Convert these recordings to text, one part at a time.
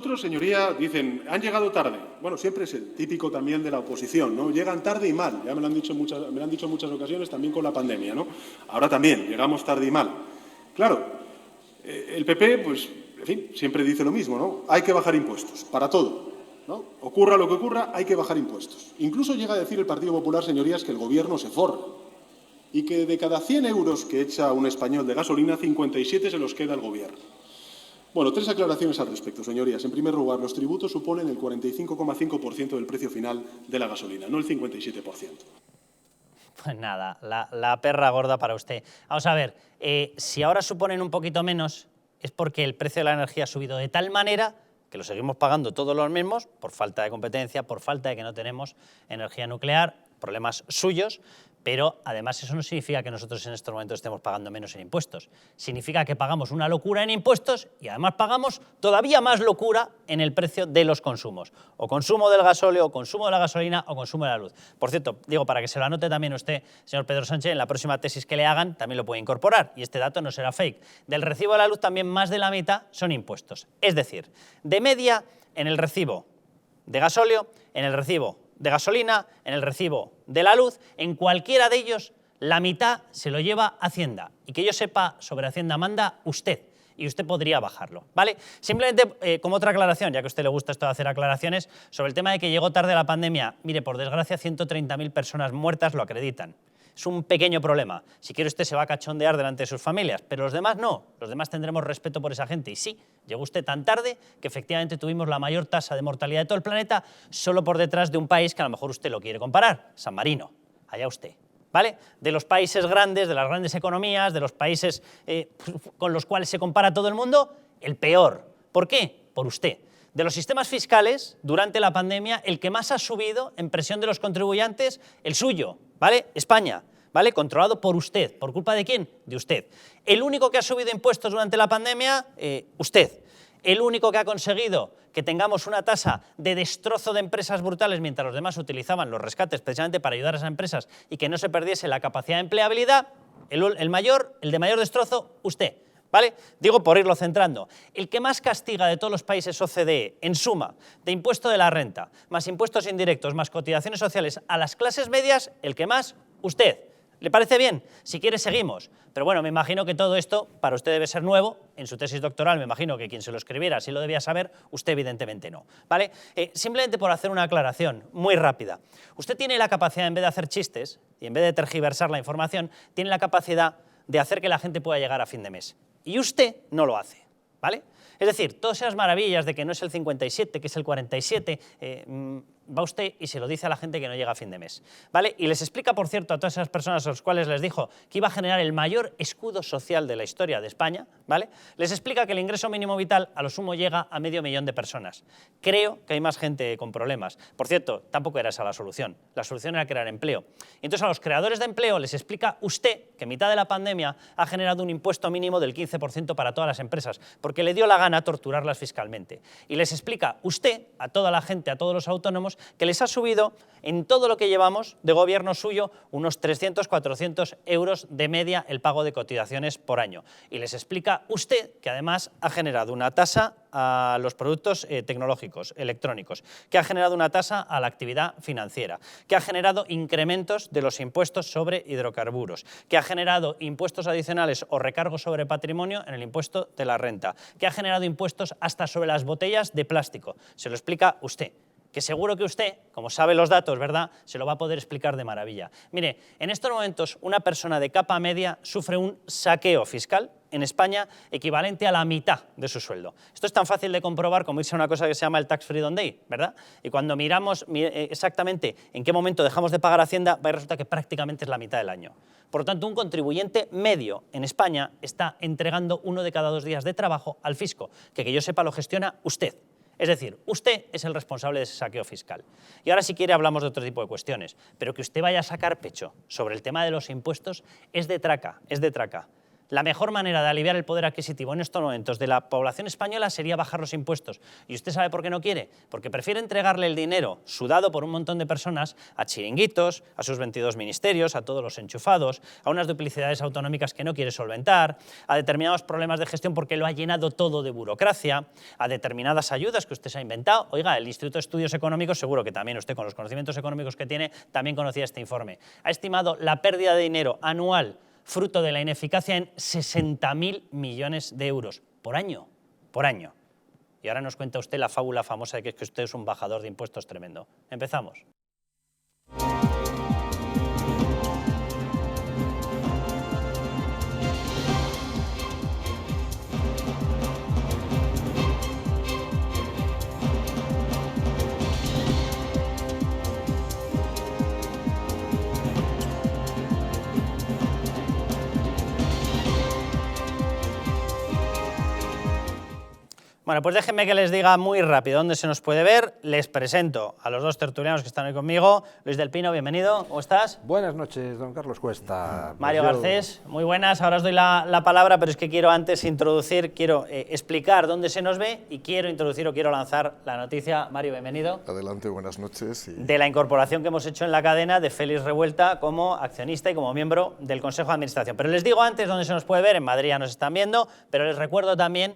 Otros, señoría, dicen, han llegado tarde. Bueno, siempre es el típico también de la oposición, ¿no? Llegan tarde y mal. Ya me lo han dicho en muchas ocasiones, también con la pandemia, ¿no? Ahora también, llegamos tarde y mal. Claro, el PP, pues, en fin, siempre dice lo mismo, ¿no? Hay que bajar impuestos, para todo, ¿no? Ocurra lo que ocurra, hay que bajar impuestos. Incluso llega a decir el Partido Popular, señorías, que el Gobierno se forra y que de cada 100 euros que echa un español de gasolina, 57 se los queda el Gobierno. Bueno, tres aclaraciones al respecto, señorías. En primer lugar, los tributos suponen el 45,5% del precio final de la gasolina, no el 57%. Pues nada, la perra gorda para usted. Vamos a ver, si ahora suponen un poquito menos, es porque el precio de la energía ha subido de tal manera que lo seguimos pagando todos los mismos, por falta de competencia, por falta de que no tenemos energía nuclear, problemas suyos, pero además eso no significa que nosotros en estos momentos estemos pagando menos en impuestos. Significa que pagamos una locura en impuestos y además pagamos todavía más locura en el precio de los consumos. O consumo del gasóleo, o consumo de la gasolina, o consumo de la luz. Por cierto, digo, para que se lo anote también usted, señor Pedro Sánchez, en la próxima tesis que le hagan también lo puede incorporar, y este dato no será fake. Del recibo de la luz también más de la mitad son impuestos. Es decir, de media en el recibo de gasóleo, en el recibo de gasolina, en el recibo de la luz, en cualquiera de ellos, la mitad se lo lleva Hacienda. Y que yo sepa, sobre Hacienda manda usted, y usted podría bajarlo, ¿vale? Simplemente, como otra aclaración, ya que a usted le gusta esto de hacer aclaraciones, sobre el tema de que llegó tarde la pandemia. Mire, por desgracia, 130.000 personas muertas lo acreditan. Es un pequeño problema. Si quiere usted se va a cachondear delante de sus familias, pero los demás no. Los demás tendremos respeto por esa gente. Y sí, llegó usted tan tarde que efectivamente tuvimos la mayor tasa de mortalidad de todo el planeta, solo por detrás de un país que a lo mejor usted lo quiere comparar, San Marino. Allá usted. ¿Vale? De los países grandes, de las grandes economías, de los países con los cuales se compara todo el mundo, el peor. ¿Por qué? Por usted. De los sistemas fiscales, durante la pandemia, el que más ha subido en presión de los contribuyentes, el suyo, ¿vale? España, ¿vale? Controlado por usted. ¿Por culpa de quién? De usted. El único que ha subido impuestos durante la pandemia, usted. El único que ha conseguido que tengamos una tasa de destrozo de empresas brutales mientras los demás utilizaban los rescates precisamente para ayudar a esas empresas y que no se perdiese la capacidad de empleabilidad, el de mayor destrozo, usted. ¿Vale? Digo por irlo centrando. El que más castiga de todos los países OCDE, en suma, de impuesto de la renta, más impuestos indirectos, más cotizaciones sociales a las clases medias, el que más, usted. ¿Le parece bien? Si quiere, seguimos. Pero bueno, me imagino que todo esto para usted debe ser nuevo. En su tesis doctoral me imagino que quien se lo escribiera sí lo debía saber, usted evidentemente no. ¿Vale? Simplemente por hacer una aclaración muy rápida. Usted tiene la capacidad, en vez de hacer chistes y en vez de tergiversar la información, tiene la capacidad de hacer que la gente pueda llegar a fin de mes. Y usted no lo hace, ¿vale? Es decir, todas esas maravillas de que no es el 57, que es el 47, va usted y se lo dice a la gente que no llega a fin de mes, ¿vale? Y les explica, por cierto, a todas esas personas a las cuales les dijo que iba a generar el mayor escudo social de la historia de España, ¿vale? Les explica que el ingreso mínimo vital a lo sumo llega a 500.000 de personas. Creo que hay más gente con problemas. Por cierto, tampoco era esa la solución. La solución era crear empleo. Y entonces a los creadores de empleo les explica usted que en mitad de la pandemia ha generado un impuesto mínimo del 15% para todas las empresas, porque le dio la gana torturarlas fiscalmente. Y les explica usted a toda la gente, a todos los autónomos, que les ha subido en todo lo que llevamos de gobierno suyo unos 300, 400 euros de media el pago de cotizaciones por año. Y les explica usted que además ha generado una tasa a los productos tecnológicos, electrónicos, que ha generado una tasa a la actividad financiera, que ha generado incrementos de los impuestos sobre hidrocarburos, que ha generado impuestos adicionales o recargos sobre patrimonio en el impuesto de la renta, que ha generado impuestos hasta sobre las botellas de plástico. Se lo explica usted, que seguro que usted, como sabe los datos, ¿verdad?, se lo va a poder explicar de maravilla. Mire, en estos momentos una persona de capa media sufre un saqueo fiscal en España equivalente a la mitad de su sueldo. Esto es tan fácil de comprobar como irse a una cosa que se llama el Tax Freedom Day, ¿verdad? Y cuando miramos exactamente en qué momento dejamos de pagar Hacienda, va y resulta que prácticamente es la mitad del año. Por lo tanto, un contribuyente medio en España está entregando 1 de cada 2 días de trabajo al fisco, que yo sepa lo gestiona usted. Es decir, usted es el responsable de ese saqueo fiscal. Y ahora, si quiere, hablamos de otro tipo de cuestiones. Pero que usted vaya a sacar pecho sobre el tema de los impuestos es de traca, es de traca. la mejor manera de aliviar el poder adquisitivo en estos momentos de la población española sería bajar los impuestos. ¿Y usted sabe por qué no quiere? Porque prefiere entregarle el dinero sudado por un montón de personas a chiringuitos, a sus 22 ministerios, a todos los enchufados, a unas duplicidades autonómicas que no quiere solventar, a determinados problemas de gestión porque lo ha llenado todo de burocracia, a determinadas ayudas que usted se ha inventado. Oiga, el Instituto de Estudios Económicos, seguro que también usted, con los conocimientos económicos que tiene, también conocía este informe. Ha estimado la pérdida de dinero anual fruto de la ineficacia en 60.000 millones de euros por año. Y ahora nos cuenta usted la fábula famosa de que usted es un bajador de impuestos tremendo. Empezamos. Bueno, pues déjenme que les diga muy rápido dónde se nos puede ver. Les presento a los dos tertulianos que están hoy conmigo. Luis del Pino, bienvenido. ¿Cómo estás? Buenas noches, don Carlos Cuesta. Mario Garcés, muy buenas. Ahora os doy la palabra, pero es que quiero antes introducir, explicar dónde se nos ve y quiero lanzar la noticia. Mario, bienvenido. Adelante, buenas noches. De la incorporación que hemos hecho en la cadena de Félix Revuelta como accionista y como miembro del Consejo de Administración. Pero les digo antes dónde se nos puede ver. En Madrid ya nos están viendo, pero les recuerdo también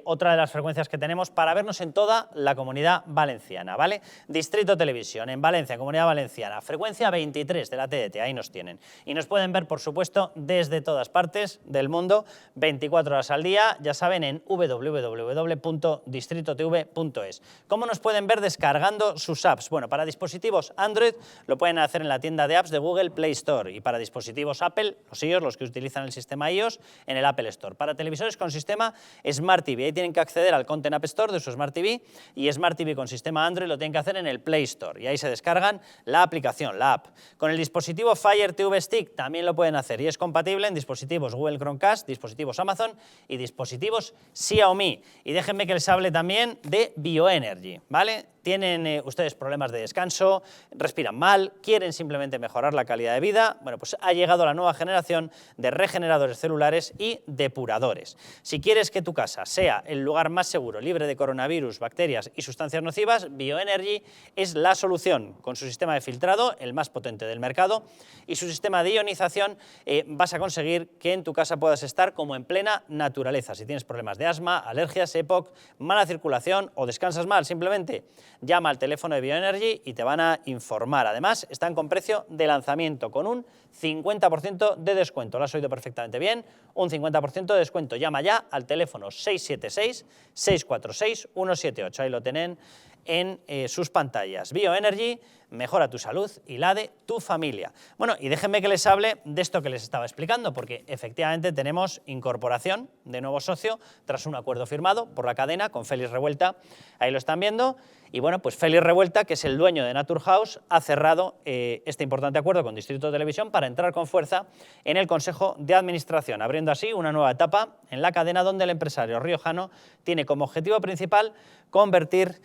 otra de las frecuencias que tenemos para vernos en toda la Comunidad Valenciana, ¿vale? Distrito Televisión, en Valencia, Comunidad Valenciana, frecuencia 23 de la TDT, ahí nos tienen. Y nos pueden ver, por supuesto, desde todas partes del mundo, 24 horas al día, ya saben, en www.distritotv.es. ¿Cómo nos pueden ver? Descargando sus apps. Bueno, para dispositivos Android lo pueden hacer en la tienda de apps de Google Play Store y para dispositivos Apple, los que utilizan el sistema iOS, en el Apple Store. Para televisores con sistema Smart TV, ahí tienen que acceder al Content App Store de su Smart TV y Smart TV con sistema Android lo tienen que hacer en el Play Store y ahí se descargan la aplicación, la app. Con el dispositivo Fire TV Stick también lo pueden hacer y es compatible en dispositivos Google Chromecast, dispositivos Amazon y dispositivos Xiaomi. Y déjenme que les hable también de Bioenergy, ¿vale? Tienen ustedes problemas de descanso, respiran mal, quieren simplemente mejorar la calidad de vida. Bueno, pues ha llegado la nueva generación de regeneradores celulares y depuradores. Si quieres que tu casa sea el lugar más seguro, libre de coronavirus, bacterias y sustancias nocivas, Bioenergy es la solución. Con su sistema de filtrado, el más potente del mercado, y su sistema de ionización, vas a conseguir que en tu casa puedas estar como en plena naturaleza. Si tienes problemas de asma, alergias, EPOC, mala circulación o descansas mal, simplemente llama al teléfono de Bioenergy y te van a informar. Además, están con precio de lanzamiento, con un 50% de descuento. Lo has oído perfectamente bien, un 50% de descuento. Llama ya al teléfono 676-646-178. Ahí lo tienen en sus pantallas. Bioenergy, mejora tu salud y la de tu familia. Bueno, y déjenme que les hable de esto que les estaba explicando, porque efectivamente tenemos incorporación de nuevo socio tras un acuerdo firmado por la cadena con Félix Revuelta. Ahí lo están viendo. Y bueno, pues Félix Revuelta, que es el dueño de Naturhaus, ha cerrado este importante acuerdo con Distrito Televisión para entrar con fuerza en el Consejo de Administración, abriendo así una nueva etapa en la cadena donde el empresario riojano tiene como objetivo principal convertir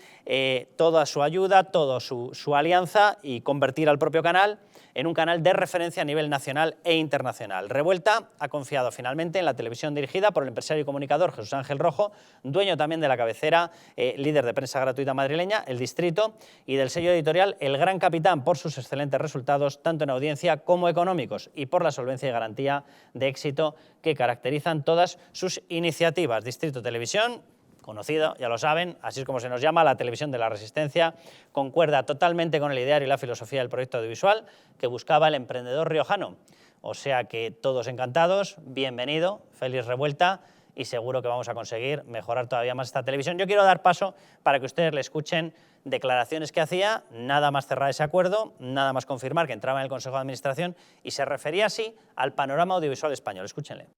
toda su ayuda, toda su alianza y convertir al propio canal en un canal de referencia a nivel nacional e internacional. Revuelta ha confiado finalmente en la televisión dirigida por el empresario y comunicador Jesús Ángel Rojo, dueño también de la cabecera, líder de prensa gratuita madrileña, El Distrito, y del sello editorial El Gran Capitán, por sus excelentes resultados, tanto en audiencia como económicos, y por la solvencia y garantía de éxito que caracterizan todas sus iniciativas. Distrito Televisión, conocido, ya lo saben, así es como se nos llama, la televisión de la resistencia, concuerda totalmente con el ideario y la filosofía del proyecto audiovisual que buscaba el emprendedor riojano. O sea que todos encantados, bienvenido, Félix Revuelta, y seguro que vamos a conseguir mejorar todavía más esta televisión. Yo quiero dar paso para que ustedes le escuchen declaraciones que hacía, nada más cerrar ese acuerdo, nada más confirmar que entraba en el Consejo de Administración y se refería así al panorama audiovisual español. Escúchenle.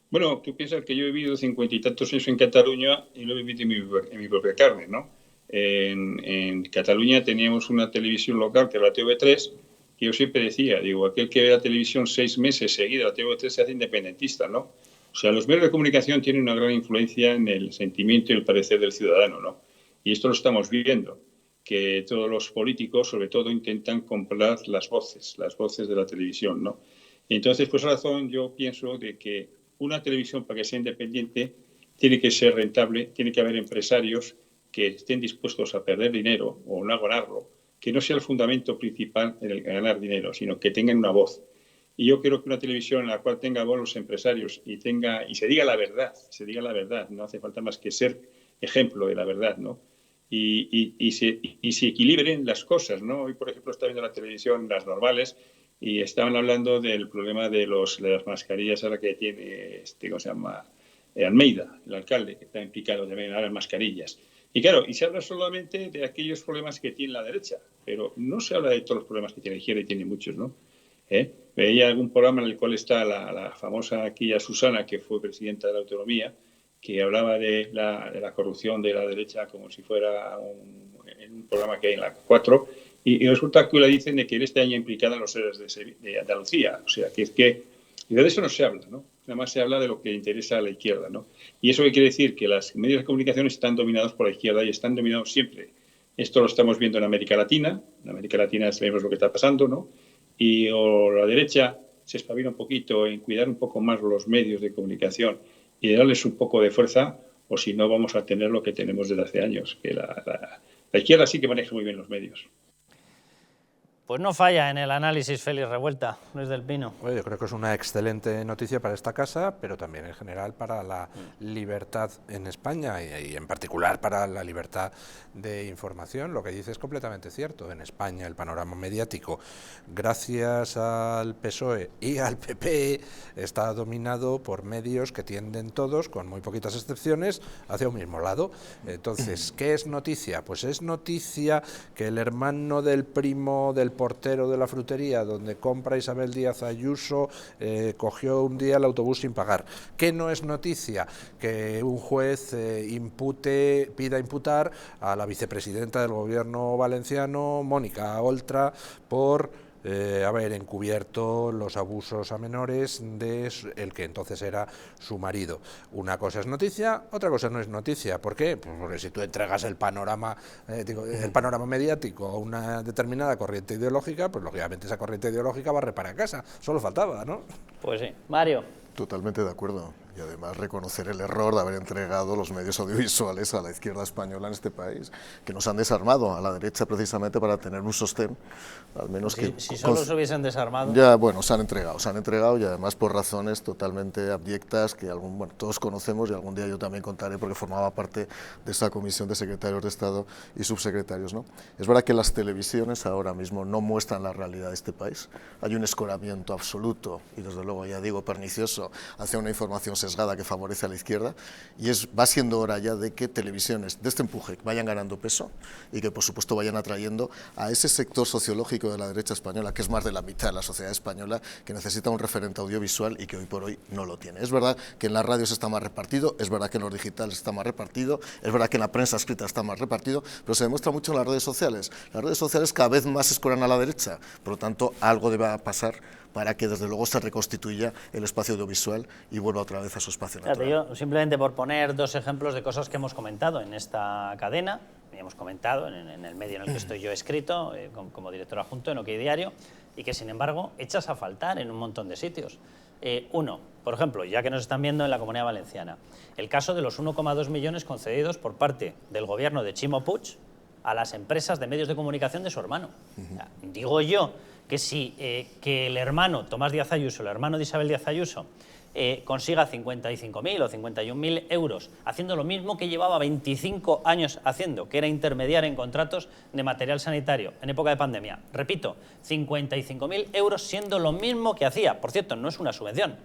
Bueno, tú piensas que yo he vivido 50 y tantos años en Cataluña y lo he vivido en mi propia carne, ¿no? En Cataluña teníamos una televisión local que era la TV3, que yo siempre decía, digo, aquel que ve la televisión 6 meses seguida, la TV3 se hace independentista, ¿no? O sea, los medios de comunicación tienen una gran influencia en el sentimiento y el parecer del ciudadano, ¿no? Y esto lo estamos viendo, que todos los políticos, sobre todo, intentan comprar las voces de la televisión, ¿no? Entonces, por esa razón, yo pienso de que una televisión, para que sea independiente, tiene que ser rentable, tiene que haber empresarios que estén dispuestos a perder dinero o no a ganarlo, que no sea el fundamento principal el ganar dinero, sino que tengan una voz. Y yo creo que una televisión en la cual tenga voz los empresarios y se diga la verdad, no hace falta más que ser ejemplo de la verdad, ¿no? Y se equilibren las cosas, ¿no? Hoy, por ejemplo, está viendo la televisión, las normales, y estaban hablando del problema de las mascarillas ahora que tiene, ¿cómo se llama? Almeida, el alcalde, que está implicado también ahora en mascarillas. Y claro, y se habla solamente de aquellos problemas que tiene la derecha, pero no se habla de todos los problemas que tiene la izquierda, y tiene muchos, ¿no? Veía algún programa en el cual está la famosa aquella Susana, que fue presidenta de la autonomía, que hablaba de la corrupción de la derecha como si fuera en un programa que hay en la 4, y resulta que le dicen de que en este año implicada en los héroes de Andalucía. O sea, y de eso no se habla, ¿no? Nada más se habla de lo que interesa a la izquierda, ¿no? Y eso quiere decir que los medios de comunicación están dominados por la izquierda y están dominados siempre. Esto lo estamos viendo en América Latina. En América Latina sabemos lo que está pasando, ¿no? O la derecha se espabila un poquito en cuidar un poco más los medios de comunicación y darles un poco de fuerza, o si no vamos a tener lo que tenemos desde hace años, que la izquierda sí que maneja muy bien los medios. Pues no falla en el análisis Félix Revuelta, Luis del Pino. Yo creo que es una excelente noticia para esta casa, pero también en general para la libertad en España y en particular para la libertad de información. Lo que dice es completamente cierto. En España el panorama mediático, gracias al PSOE y al PP, está dominado por medios que tienden todos, con muy poquitas excepciones, hacia un mismo lado. Entonces, ¿qué es noticia? Pues es noticia que el hermano del primo del portero de la frutería donde compra Isabel Díaz Ayuso cogió un día el autobús sin pagar. ¿Qué no es noticia? Que un juez pida imputar a la vicepresidenta del gobierno valenciano, Mónica Oltra, por haber encubierto los abusos a menores de el que entonces era su marido. Una cosa es noticia, otra cosa no es noticia. ¿Por qué? Pues porque si tú entregas el panorama mediático a una determinada corriente ideológica, pues lógicamente esa corriente ideológica va a reparar casa. Solo faltaba, ¿no? Pues sí. Mario. Totalmente de acuerdo. Y además reconocer el error de haber entregado los medios audiovisuales a la izquierda española en este país, que nos han desarmado a la derecha precisamente para tener un sostén, al menos si solo se hubiesen desarmado. Ya, bueno, se han entregado y además por razones totalmente abyectas que todos conocemos y algún día yo también contaré porque formaba parte de esa comisión de secretarios de Estado y subsecretarios, ¿no? Es verdad que las televisiones ahora mismo no muestran la realidad de este país. Hay un escoramiento absoluto y desde luego, ya digo, pernicioso hacia una información sesgada que favorece a la izquierda y va siendo hora ya de que televisiones de este empuje vayan ganando peso y que por supuesto vayan atrayendo a ese sector sociológico de la derecha española, que es más de la mitad de la sociedad española, que necesita un referente audiovisual y que hoy por hoy no lo tiene. Es verdad que en las radios está más repartido, es verdad que en los digitales está más repartido, es verdad que en la prensa escrita está más repartido, pero se demuestra mucho en las redes sociales. Las redes sociales cada vez más escoran a la derecha, por lo tanto algo debe pasar para que desde luego se reconstituya el espacio audiovisual y vuelva otra vez a su espacio natural. Yo, simplemente por poner dos ejemplos de cosas que hemos comentado en esta cadena, hemos comentado en el medio en el que estoy yo escrito, como director adjunto en OK Diario, y que sin embargo echas a faltar en un montón de sitios. Uno, por ejemplo, ya que nos están viendo en la Comunidad Valenciana, el caso de los 1,2 millones concedidos por parte del gobierno de Ximo Puig a las empresas de medios de comunicación de su hermano. Digo yo que si que el hermano, Tomás Díaz Ayuso, el hermano de Isabel Díaz Ayuso, consiga 55.000 o 51.000 euros haciendo lo mismo que llevaba 25 años haciendo, que era intermediar en contratos de material sanitario en época de pandemia. Repito, 55.000 euros siendo lo mismo que hacía. Por cierto, no es una subvención.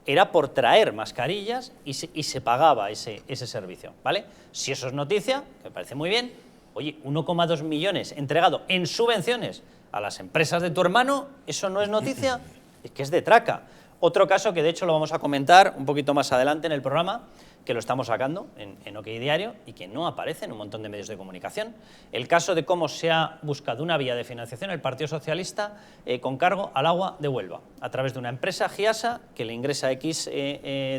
Era por traer mascarillas y se pagaba ese servicio, ¿vale? Si eso es noticia, que me parece muy bien, oye, 1,2 millones entregado en subvenciones a las empresas de tu hermano, ¿eso no es noticia? Es que es de traca. Otro caso que de hecho lo vamos a comentar un poquito más adelante en el programa, que lo estamos sacando en OK Diario y que no aparece en un montón de medios de comunicación. El caso de cómo se ha buscado una vía de financiación el Partido Socialista con cargo al agua de Huelva, a través de una empresa, Giasa, que le ingresa X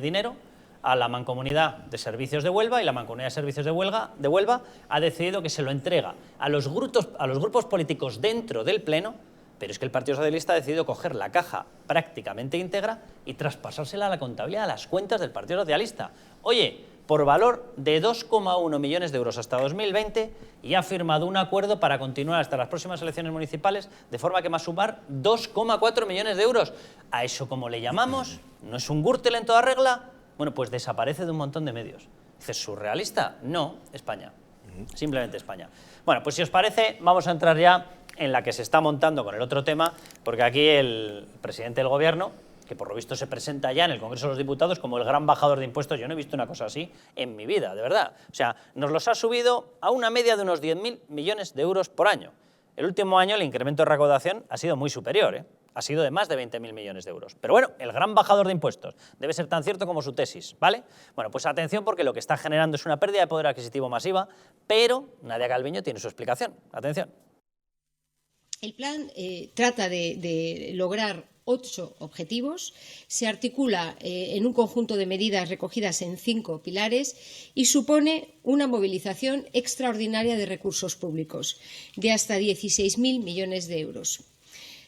dinero a la Mancomunidad de Servicios de Huelva, y la Mancomunidad de Servicios de Huelva ha decidido que se lo entrega a los grupos políticos dentro del Pleno Pero es que el Partido Socialista ha decidido coger la caja prácticamente íntegra y traspasársela a la contabilidad, a las cuentas del Partido Socialista. Oye, por valor de 2,1 millones de euros hasta 2020, y ha firmado un acuerdo para continuar hasta las próximas elecciones municipales, de forma que va a sumar 2,4 millones de euros. ¿A eso cómo le llamamos? ¿No es un Gürtel en toda regla? Bueno, pues desaparece de un montón de medios. ¿Dices surrealista? No, España. Simplemente España. Bueno, pues si os parece, vamos a entrar ya en la que se está montando con el otro tema, porque aquí el presidente del Gobierno, que por lo visto se presenta ya en el Congreso de los Diputados como el gran bajador de impuestos, yo no he visto una cosa así en mi vida, de verdad. O sea, nos los ha subido a una media de unos 10.000 millones de euros por año. El último año el incremento de recaudación ha sido muy superior, ¿eh? Ha sido de más de 20.000 millones de euros. Pero bueno, el gran bajador de impuestos debe ser tan cierto como su tesis, ¿vale? Bueno, pues atención, porque lo que está generando es una pérdida de poder adquisitivo masiva, pero Nadia Calviño tiene su explicación. Atención. El plan trata de lograr 8 objetivos, se articula en un conjunto de medidas recogidas en 5 pilares y supone una movilización extraordinaria de recursos públicos de hasta 16.000 millones de euros.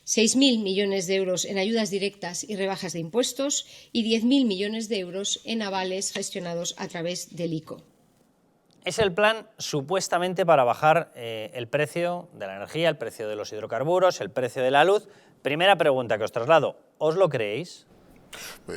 6.000 millones de euros en ayudas directas y rebajas de impuestos y 10.000 millones de euros en avales gestionados a través del ICO. Es el plan supuestamente para bajar el precio de la energía, el precio de los hidrocarburos, el precio de la luz. Primera pregunta que os traslado, ¿os lo creéis?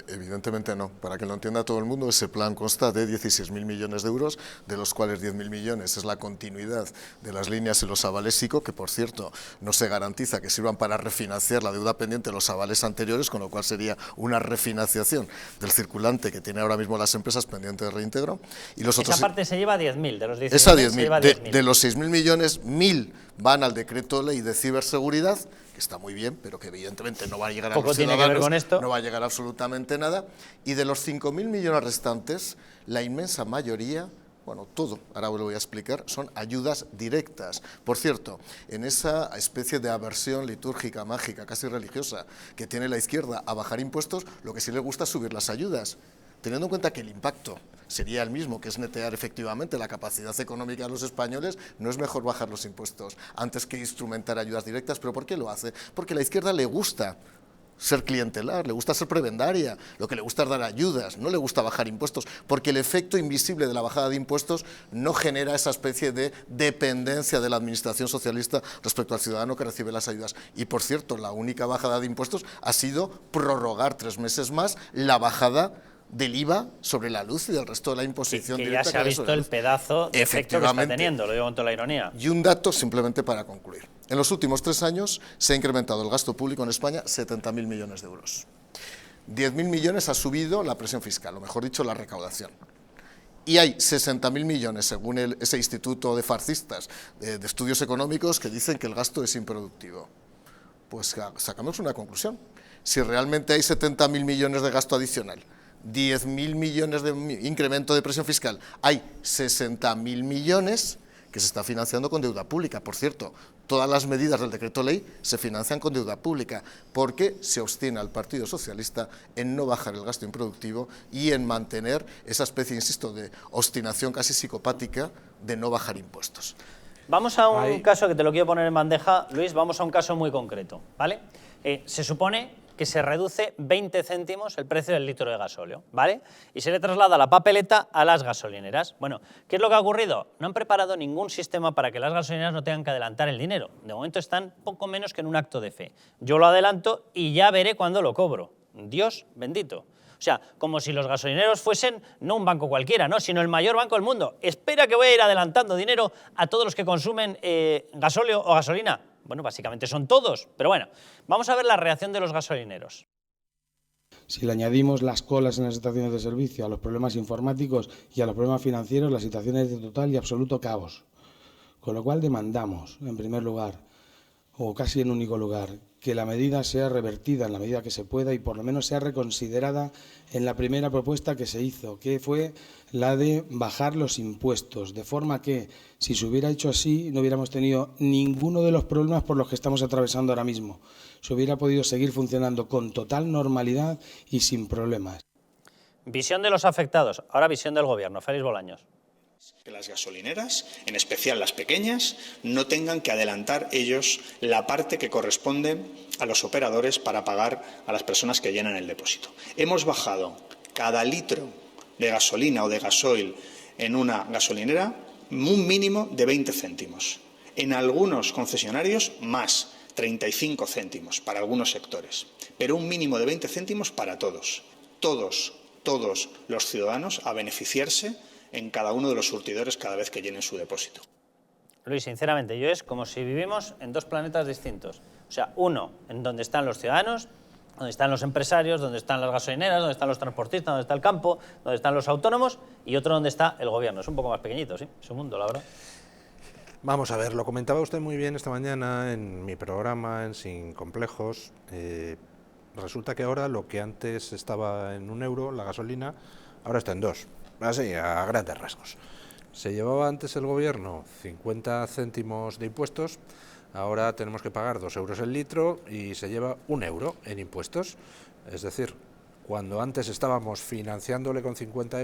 Evidentemente no. Para que lo entienda todo el mundo, ese plan consta de 16.000 millones de euros, de los cuales 10.000 millones es la continuidad de las líneas y los avales ICO, que por cierto no se garantiza que sirvan para refinanciar la deuda pendiente de los avales anteriores, con lo cual sería una refinanciación del circulante que tiene ahora mismo las empresas pendiente de reintegro. Y los otros, esa parte se lleva 10.000, de los 16.000 esa se lleva 10.000. De los 6.000 millones, 1.000 van al decreto ley de ciberseguridad, que está muy bien, pero que evidentemente no va a llegar a los ciudadanos, tiene que ver con esto. No va a llegar absolutamente nada. Y de los 5.000 millones restantes, la inmensa mayoría, bueno, todo, ahora os lo voy a explicar, son ayudas directas. Por cierto, en esa especie de aversión litúrgica, mágica, casi religiosa, que tiene la izquierda a bajar impuestos, lo que sí le gusta es subir las ayudas. Teniendo en cuenta que el impacto sería el mismo, que es netear efectivamente la capacidad económica de los españoles, no es mejor bajar los impuestos antes que instrumentar ayudas directas. ¿Pero por qué lo hace? Porque a la izquierda le gusta ser clientelar, le gusta ser prebendaria, lo que le gusta es dar ayudas, no le gusta bajar impuestos, porque el efecto invisible de la bajada de impuestos no genera esa especie de dependencia de la administración socialista respecto al ciudadano que recibe las ayudas. Y por cierto, la única bajada de impuestos ha sido prorrogar 3 meses más la bajada del IVA sobre la luz y del resto de la imposición directa. Ya se ha visto el pedazo de efecto que está teniendo, lo digo con toda la ironía. Y un dato simplemente para concluir. En los últimos 3 años se ha incrementado el gasto público en España 70.000 millones de euros. 10.000 millones ha subido la presión fiscal, o mejor dicho, la recaudación. Y hay 60.000 millones, según ese instituto de farcistas de estudios económicos, que dicen que el gasto es improductivo. Pues sacamos una conclusión. Si realmente hay 70.000 millones de gasto adicional, 10.000 millones de incremento de presión fiscal, hay 60.000 millones que se está financiando con deuda pública. Por cierto, todas las medidas del decreto ley se financian con deuda pública, porque se obstina el Partido Socialista en no bajar el gasto improductivo y en mantener esa especie, insisto, de obstinación casi psicopática de no bajar impuestos. Vamos a un caso que te lo quiero poner en bandeja, Luis, vamos a un caso muy concreto, ¿vale? Se supone que se reduce 20 céntimos el precio del litro de gasóleo, ¿vale? Y se le traslada la papeleta a las gasolineras. Bueno, ¿qué es lo que ha ocurrido? No han preparado ningún sistema para que las gasolineras no tengan que adelantar el dinero. De momento están poco menos que en un acto de fe. Yo lo adelanto y ya veré cuándo lo cobro. Dios bendito. O sea, como si los gasolineros fuesen no un banco cualquiera, ¿no?, sino el mayor banco del mundo. Espera que voy a ir adelantando dinero a todos los que consumen gasóleo o gasolina. Bueno, básicamente son todos, pero bueno, vamos a ver la reacción de los gasolineros. Si le añadimos las colas en las estaciones de servicio, a los problemas informáticos y a los problemas financieros, la situación es de total y absoluto caos. Con lo cual demandamos, en primer lugar, o casi en único lugar, que la medida sea revertida en la medida que se pueda y por lo menos sea reconsiderada en la primera propuesta que se hizo, que fue la de bajar los impuestos, de forma que, si se hubiera hecho así, no hubiéramos tenido ninguno de los problemas por los que estamos atravesando ahora mismo. Se hubiera podido seguir funcionando con total normalidad y sin problemas. Visión de los afectados, ahora visión del Gobierno. Félix Bolaños. Que las gasolineras, en especial las pequeñas, no tengan que adelantar ellos la parte que corresponde a los operadores para pagar a las personas que llenan el depósito. Hemos bajado cada litro de gasolina o de gasoil en una gasolinera un mínimo de 20 céntimos. En algunos concesionarios más, 35 céntimos para algunos sectores, pero un mínimo de 20 céntimos para todos. Todos los ciudadanos a beneficiarse en cada uno de los surtidores cada vez que llenen su depósito. Luis, sinceramente, yo es como si vivimos en dos planetas distintos. O sea, uno en donde están los ciudadanos, donde están los empresarios, donde están las gasolineras, donde están los transportistas, donde está el campo, donde están los autónomos, y otro donde está el gobierno. Es un poco más pequeñito, sí, es un mundo, la verdad. Vamos a ver, lo comentaba usted muy bien esta mañana en mi programa, en Sin Complejos. Resulta que ahora lo que antes estaba en €1, la gasolina, ahora está en 2. Así, a grandes rasgos. Se llevaba antes el gobierno 50 céntimos de impuestos, ahora tenemos que pagar 2 euros el litro y se lleva €1 en impuestos. Es decir, cuando antes estábamos financiándole con 50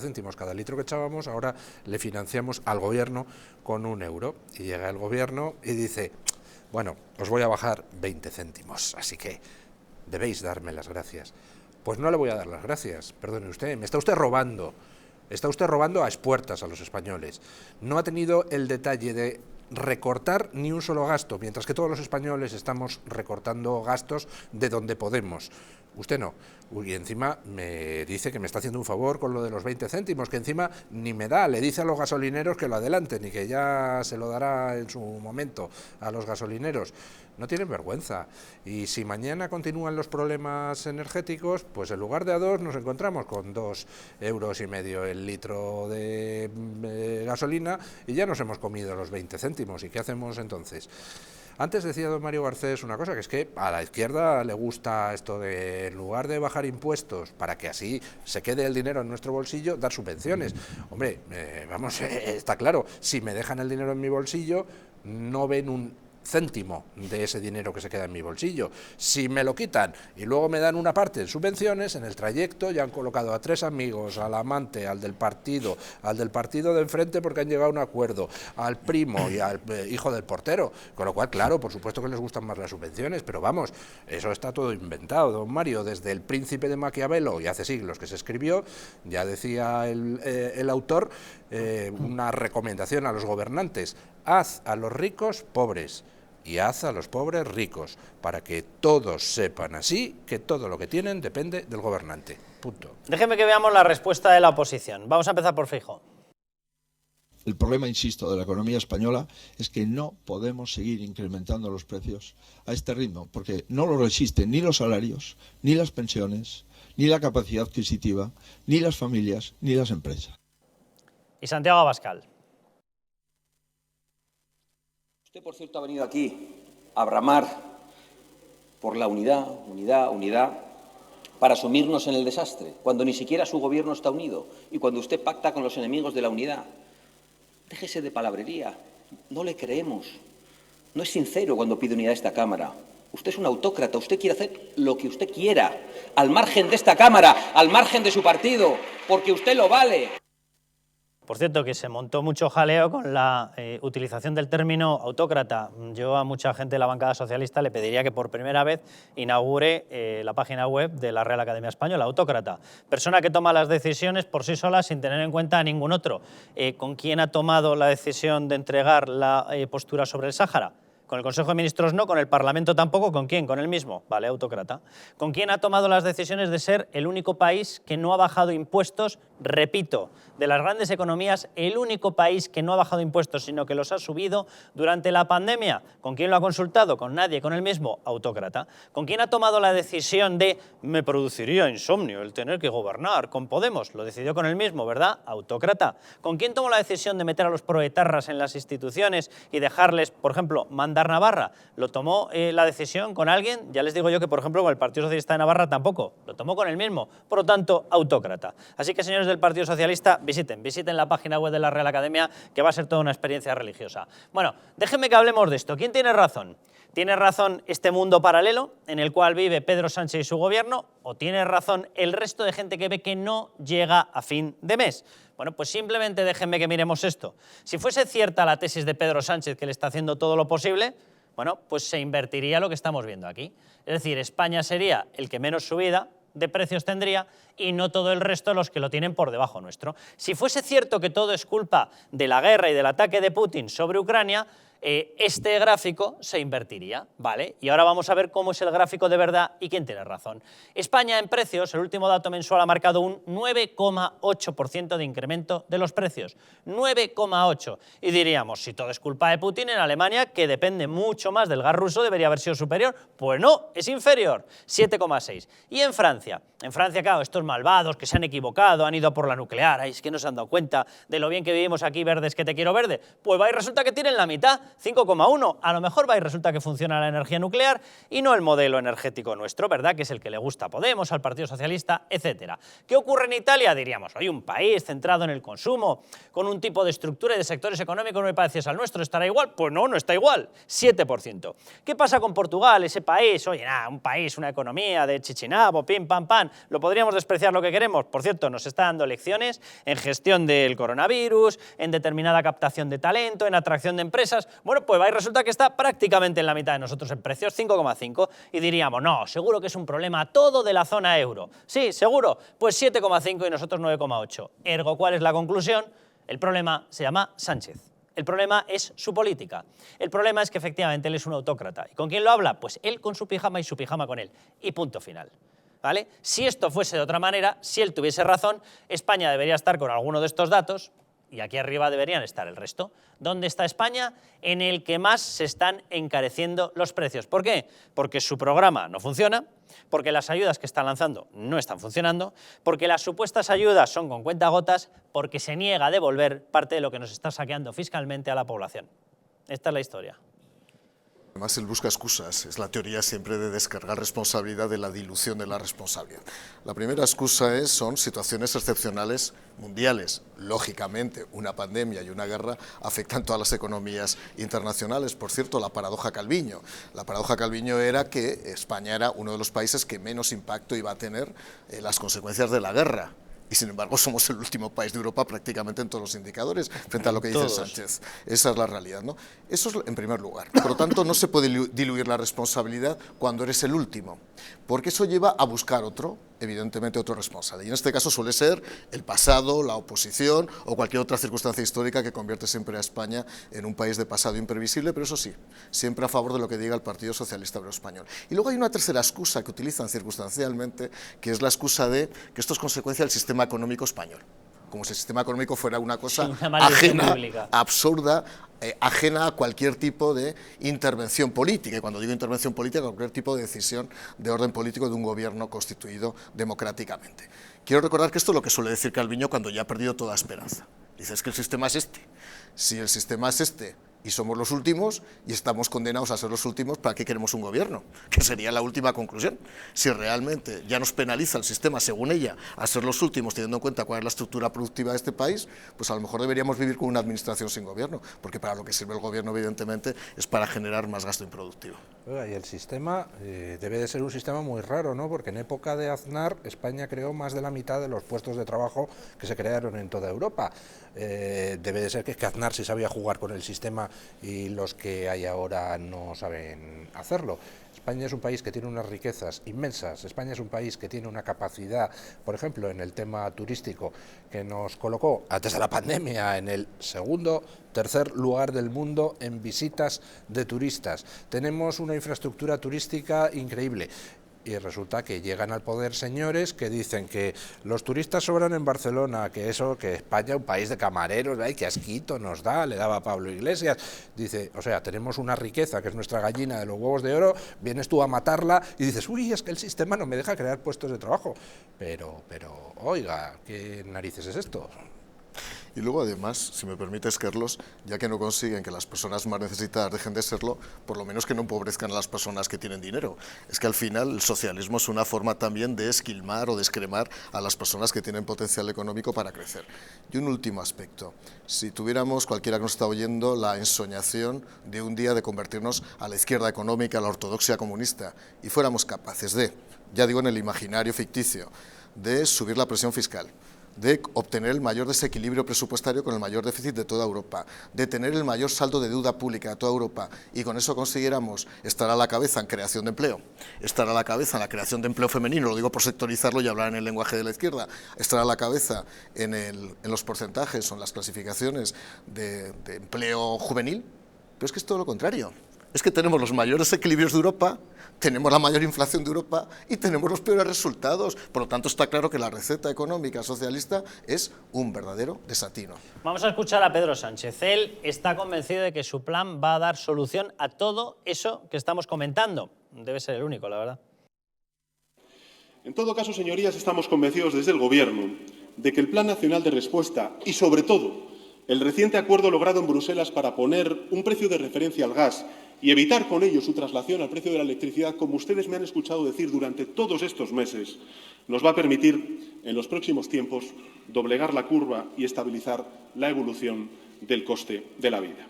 céntimos cada litro que echábamos, ahora le financiamos al gobierno con €1. Y llega el gobierno y dice, bueno, os voy a bajar 20 céntimos, así que debéis darme las gracias. Pues no le voy a dar las gracias, perdone usted, me está usted robando a expuertas a los españoles. No ha tenido el detalle de recortar ni un solo gasto, mientras que todos los españoles estamos recortando gastos de donde podemos. Usted no. Y encima me dice que me está haciendo un favor con lo de los 20 céntimos, que encima ni me da, le dice a los gasolineros que lo adelanten y que ya se lo dará en su momento a los gasolineros. No tienen vergüenza. Y si mañana continúan los problemas energéticos, pues en lugar de a 2 nos encontramos con 2,5 € el litro de gasolina y ya nos hemos comido los 20 céntimos. ¿Y qué hacemos entonces? Antes decía don Mario Garcés una cosa, que es que a la izquierda le gusta esto de, en lugar de bajar impuestos para que así se quede el dinero en nuestro bolsillo, dar subvenciones. Hombre, está claro, si me dejan el dinero en mi bolsillo, no ven un céntimo de ese dinero que se queda en mi bolsillo. Si me lo quitan y luego me dan una parte en subvenciones, en el trayecto ya han colocado a 3 amigos, al amante, al del partido de enfrente porque han llegado a un acuerdo, al primo y al hijo del portero, con lo cual, claro, por supuesto que les gustan más las subvenciones, pero vamos, eso está todo inventado, don Mario, desde El Príncipe de Maquiavelo, y hace siglos que se escribió, ya decía el autor, una recomendación a los gobernantes: haz a los ricos pobres y haz a los pobres ricos, para que todos sepan así que todo lo que tienen depende del gobernante. Punto. Déjeme que veamos la respuesta de la oposición. Vamos a empezar por Feijóo. El problema, insisto, de la economía española es que no podemos seguir incrementando los precios a este ritmo, porque no lo resisten ni los salarios, ni las pensiones, ni la capacidad adquisitiva, ni las familias, ni las empresas. Y Santiago Abascal. Usted, por cierto, ha venido aquí a bramar por la unidad, para sumirnos en el desastre, cuando ni siquiera su gobierno está unido y cuando usted pacta con los enemigos de la unidad. Déjese de palabrería, no le creemos. No es sincero cuando pide unidad a esta Cámara. Usted es un autócrata, usted quiere hacer lo que usted quiera, al margen de esta Cámara, al margen de su partido, porque usted lo vale. Por cierto, que se montó mucho jaleo con la utilización del término autócrata. Yo a mucha gente de la bancada socialista le pediría que por primera vez inaugure la página web de la Real Academia Española, autócrata. Persona que toma las decisiones por sí sola sin tener en cuenta a ningún otro. ¿Con quién ha tomado la decisión de entregar la postura sobre el Sáhara? Con el Consejo de Ministros no, con el Parlamento tampoco. ¿Con quién? Con él mismo. Vale, autócrata. ¿Con quién ha tomado las decisiones de ser el único país que no ha bajado impuestos? Repito, de las grandes economías, el único país que no ha bajado impuestos, sino que los ha subido durante la pandemia. ¿Con quién lo ha consultado? Con nadie, con él mismo. Autócrata. ¿Con quién ha tomado la decisión de me produciría insomnio el tener que gobernar? Con Podemos. Lo decidió con él mismo, ¿verdad? Autócrata. ¿Con quién tomó la decisión de meter a los proetarras en las instituciones y dejarles, por ejemplo, mandar Navarra? Lo tomó la decisión con alguien, ya les digo yo que, por ejemplo, con el Partido Socialista de Navarra tampoco, lo tomó con él mismo, por lo tanto, autócrata. Así que, señores señores del Partido Socialista, visiten la página web de la Real Academia, que va a ser toda una experiencia religiosa. Bueno, déjenme que hablemos de esto. ¿Quién tiene razón? ¿Tiene razón este mundo paralelo en el cual vive Pedro Sánchez y su gobierno? ¿O tiene razón el resto de gente que ve que no llega a fin de mes? Bueno, pues simplemente déjenme que miremos esto. Si fuese cierta la tesis de Pedro Sánchez, que le está haciendo todo lo posible, bueno, pues se invertiría lo que estamos viendo aquí. Es decir, España sería el que menos subida de precios tendría y no todo el resto los que lo tienen por debajo nuestro. Si fuese cierto que todo es culpa de la guerra y del ataque de Putin sobre Ucrania, este gráfico se invertiría, ¿vale? Y ahora vamos a ver cómo es el gráfico de verdad y quién tiene razón. España en precios, el último dato mensual ha marcado un 9,8% de incremento de los precios. 9,8%. Y diríamos, si todo es culpa de Putin, en Alemania, que depende mucho más del gas ruso, debería haber sido superior. Pues no, es inferior, 7,6%. Y en Francia, claro, estos malvados que se han equivocado, han ido por la nuclear, ay, es que no se han dado cuenta de lo bien que vivimos aquí, verdes que te quiero verde. Pues va y resulta que tienen la mitad, 5,1. A lo mejor va y resulta que funciona la energía nuclear y no el modelo energético nuestro, ¿verdad? Que es el que le gusta a Podemos, al Partido Socialista, etcétera. ¿Qué ocurre en Italia? Diríamos, hay un país centrado en el consumo, con un tipo de estructura y de sectores económicos muy parecidos al nuestro, ¿estará igual? Pues no, no está igual, 7%. ¿Qué pasa con Portugal, ese país? Oye, nada, un país, una economía de chichinabo, pim, pam, pam. ¿Lo podríamos despreciar lo que queremos? Por cierto, nos está dando lecciones en gestión del coronavirus, en determinada captación de talento, en atracción de empresas. Bueno, pues va y resulta que está prácticamente en la mitad de nosotros en precios, 5,5, y diríamos, no, seguro que es un problema todo de la zona euro. Sí, seguro, pues 7,5 y nosotros 9,8. Ergo, ¿cuál es la conclusión? El problema se llama Sánchez. El problema es su política. El problema es que efectivamente él es un autócrata. ¿Y con quién lo habla? Pues él con su pijama y su pijama con él. Y punto final. ¿Vale? Si esto fuese de otra manera, si él tuviese razón, España debería estar con alguno de estos datos, y aquí arriba deberían estar el resto. ¿Dónde está España? En el que más se están encareciendo los precios. ¿Por qué? Porque su programa no funciona, porque las ayudas que están lanzando no están funcionando, porque las supuestas ayudas son con cuentagotas, porque se niega a devolver parte de lo que nos está saqueando fiscalmente a la población. Esta es la historia. Además, él busca excusas. Es la teoría siempre de descargar responsabilidad de la dilución de la responsabilidad. La primera excusa son situaciones excepcionales mundiales. Lógicamente, una pandemia y una guerra afectan todas las economías internacionales. Por cierto, la paradoja Calviño. La paradoja Calviño era que España era uno de los países que menos impacto iba a tener las consecuencias de la guerra. Y sin embargo somos el último país de Europa prácticamente en todos los indicadores frente a lo que dice Sánchez. Esa es la realidad, ¿no? Eso es en primer lugar. Por lo tanto, no se puede diluir la responsabilidad cuando eres el último, porque eso lleva a buscar evidentemente otro responsable. Y en este caso suele ser el pasado, la oposición o cualquier otra circunstancia histórica que convierte siempre a España en un país de pasado imprevisible, pero eso sí, siempre a favor de lo que diga el Partido Socialista Obrero Español. Y luego hay una tercera excusa que utilizan circunstancialmente, que es la excusa de que esto es consecuencia del sistema económico español. Como si el sistema económico fuera una cosa ajena, absurda, ajena a cualquier tipo de intervención política. Y cuando digo intervención política, cualquier tipo de decisión de orden político de un gobierno constituido democráticamente. Quiero recordar que esto es lo que suele decir Calviño cuando ya ha perdido toda esperanza. Dice, es que el sistema es este. Si el sistema es este y somos los últimos y estamos condenados a ser los últimos, ¿para qué queremos un gobierno? Que sería la última conclusión. Si realmente ya nos penaliza el sistema, según ella, a ser los últimos, teniendo en cuenta cuál es la estructura productiva de este país, pues a lo mejor deberíamos vivir con una administración sin gobierno, porque para lo que sirve el gobierno, evidentemente, es para generar más gasto improductivo. Y el sistema debe de ser un sistema muy raro, ¿no? Porque en época de Aznar, España creó más de la mitad de los puestos de trabajo que se crearon en toda Europa. Debe de ser que Aznar sí sabía jugar con el sistema y los que hay ahora no saben hacerlo. España es un país que tiene unas riquezas inmensas. España es un país que tiene una capacidad, por ejemplo, en el tema turístico, que nos colocó antes de la pandemia en el tercer lugar del mundo en visitas de turistas. Tenemos una infraestructura turística increíble. Y resulta que llegan al poder señores que dicen que los turistas sobran en Barcelona, que España, un país de camareros, ¡ay, qué asquito nos da!, le daba a Pablo Iglesias. Dice, o sea, tenemos una riqueza que es nuestra gallina de los huevos de oro, vienes tú a matarla y dices, uy, es que el sistema no me deja crear puestos de trabajo. Pero, oiga, ¿qué narices es esto? Y luego, además, si me permites, Carlos, ya que no consiguen que las personas más necesitadas dejen de serlo, por lo menos que no empobrezcan a las personas que tienen dinero. Es que al final el socialismo es una forma también de esquilmar o descremar a las personas que tienen potencial económico para crecer. Y un último aspecto. Si tuviéramos, cualquiera que nos está oyendo, la ensoñación de un día de convertirnos a la izquierda económica, a la ortodoxia comunista, y fuéramos capaces de, ya digo en el imaginario ficticio, de subir la presión fiscal, de obtener el mayor desequilibrio presupuestario con el mayor déficit de toda Europa, de tener el mayor saldo de deuda pública de toda Europa, y con eso consiguiéramos estar a la cabeza en creación de empleo, estar a la cabeza en la creación de empleo femenino, lo digo por sectorizarlo y hablar en el lenguaje de la izquierda, estar a la cabeza en los porcentajes o en las clasificaciones de empleo juvenil, pero es que es todo lo contrario. Es que tenemos los mayores equilibrios de Europa, tenemos la mayor inflación de Europa y tenemos los peores resultados. Por lo tanto, está claro que la receta económica socialista es un verdadero desatino. Vamos a escuchar a Pedro Sánchez. Él está convencido de que su plan va a dar solución a todo eso que estamos comentando. Debe ser el único, la verdad. En todo caso, señorías, estamos convencidos desde el Gobierno de que el Plan Nacional de Respuesta y, sobre todo, el reciente acuerdo logrado en Bruselas para poner un precio de referencia al gas y evitar con ello su traslación al precio de la electricidad, como ustedes me han escuchado decir durante todos estos meses, nos va a permitir en los próximos tiempos doblegar la curva y estabilizar la evolución del coste de la vida.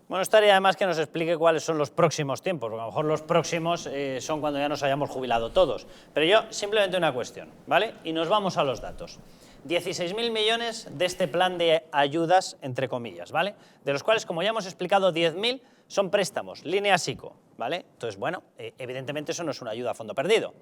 Bueno, estaría además que nos explique cuáles son los próximos tiempos, porque a lo mejor los próximos son cuando ya nos hayamos jubilado todos. Pero yo, simplemente una cuestión, ¿vale? Y nos vamos a los datos. 16.000 millones de este plan de ayudas, entre comillas, ¿vale? De los cuales, como ya hemos explicado, 10.000 son préstamos, líneas ICO, ¿vale? Entonces, bueno, evidentemente eso no es una ayuda a fondo perdido,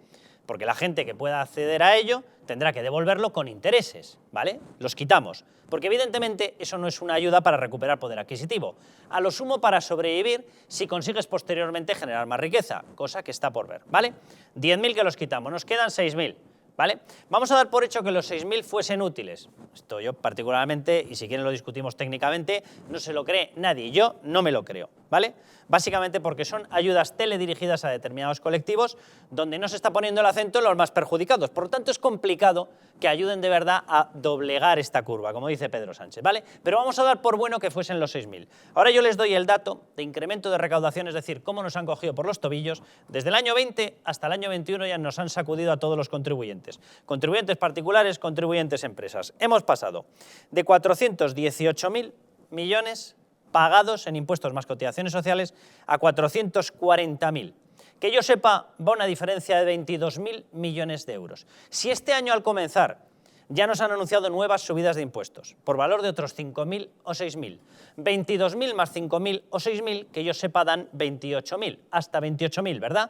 porque la gente que pueda acceder a ello tendrá que devolverlo con intereses, ¿vale? Los quitamos, porque evidentemente eso no es una ayuda para recuperar poder adquisitivo, a lo sumo para sobrevivir si consigues posteriormente generar más riqueza, cosa que está por ver, ¿vale? 10.000 que los quitamos, nos quedan 6.000. ¿Vale? Vamos a dar por hecho que los 6.000 fuesen útiles. Esto yo particularmente, y si quieren lo discutimos técnicamente, no se lo cree nadie. Yo no me lo creo, ¿vale? Básicamente porque son ayudas teledirigidas a determinados colectivos donde no se está poniendo el acento en los más perjudicados. Por lo tanto, es complicado que ayuden de verdad a doblegar esta curva, como dice Pedro Sánchez, ¿vale? Pero vamos a dar por bueno que fuesen los 6.000. Ahora yo les doy el dato de incremento de recaudación, es decir, cómo nos han cogido por los tobillos. Desde el año 20 hasta el año 21 ya nos han sacudido a todos los contribuyentes. Contribuyentes particulares, contribuyentes empresas. Hemos pasado de 418.000 millones pagados en impuestos más cotizaciones sociales a 440.000. Que yo sepa, va una diferencia de 22.000 millones de euros. Si este año al comenzar ya nos han anunciado nuevas subidas de impuestos por valor de otros 5.000 o 6.000, 22.000 más 5.000 o 6.000, que yo sepa dan 28.000, hasta 28.000, ¿verdad?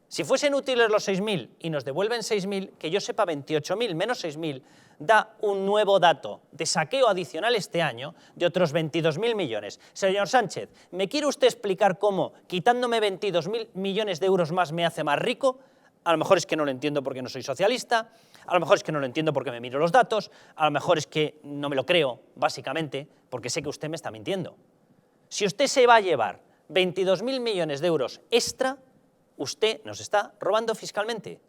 Si fuesen útiles los 6.000 y nos devuelven 6.000, que yo sepa 28.000 menos 6.000 da un nuevo dato de saqueo adicional este año de otros 22.000 millones. Señor Sánchez, ¿me quiere usted explicar cómo quitándome 22.000 millones de euros más me hace más rico? A lo mejor es que no lo entiendo porque no soy socialista, a lo mejor es que no lo entiendo porque me miro los datos, a lo mejor es que no me lo creo, básicamente, porque sé que usted me está mintiendo. Si usted se va a llevar 22.000 millones de euros extra, usted nos está robando fiscalmente.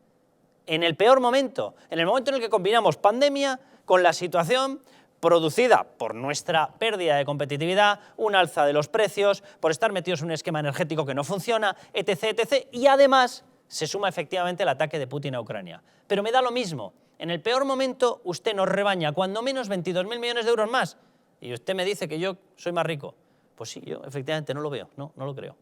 En el peor momento, en el momento en el que combinamos pandemia con la situación producida por nuestra pérdida de competitividad, un alza de los precios, por estar metidos en un esquema energético que no funciona, etc., etc., y además se suma efectivamente el ataque de Putin a Ucrania. Pero me da lo mismo, en el peor momento usted nos rebaña cuando menos 22.000 millones de euros más y usted me dice que yo soy más rico. Pues sí, yo efectivamente no lo veo, no lo creo.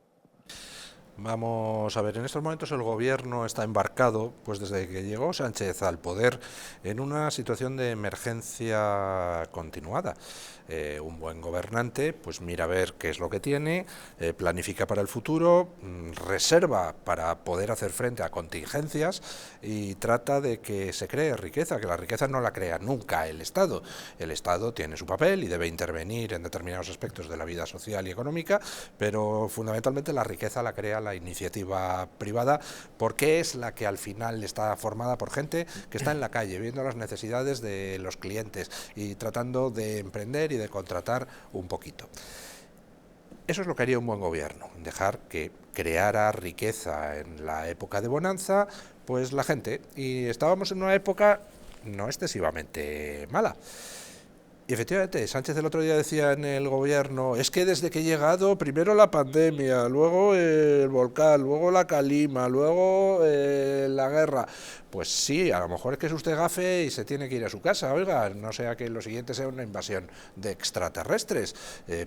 Vamos a ver, en estos momentos el gobierno está embarcado, pues desde que llegó Sánchez al poder, en una situación de emergencia continuada. Un buen gobernante pues mira a ver qué es lo que tiene, planifica para el futuro, reserva para poder hacer frente a contingencias y trata de que se cree riqueza, que la riqueza no la crea nunca el Estado. El Estado tiene su papel y debe intervenir en determinados aspectos de la vida social y económica, pero fundamentalmente la riqueza la crea la iniciativa privada, porque es la que al final está formada por gente que está en la calle viendo las necesidades de los clientes y tratando de emprender y de contratar un poquito. Eso es lo que haría un buen gobierno, dejar que creara riqueza en la época de bonanza, pues la gente, y estábamos en una época no excesivamente mala. Y efectivamente, Sánchez el otro día decía en el gobierno, es que desde que he llegado, primero la pandemia, luego el volcán, luego la calima, luego la guerra. Pues sí, a lo mejor es que es usted gafe y se tiene que ir a su casa, oiga, no sea que lo siguiente sea una invasión de extraterrestres,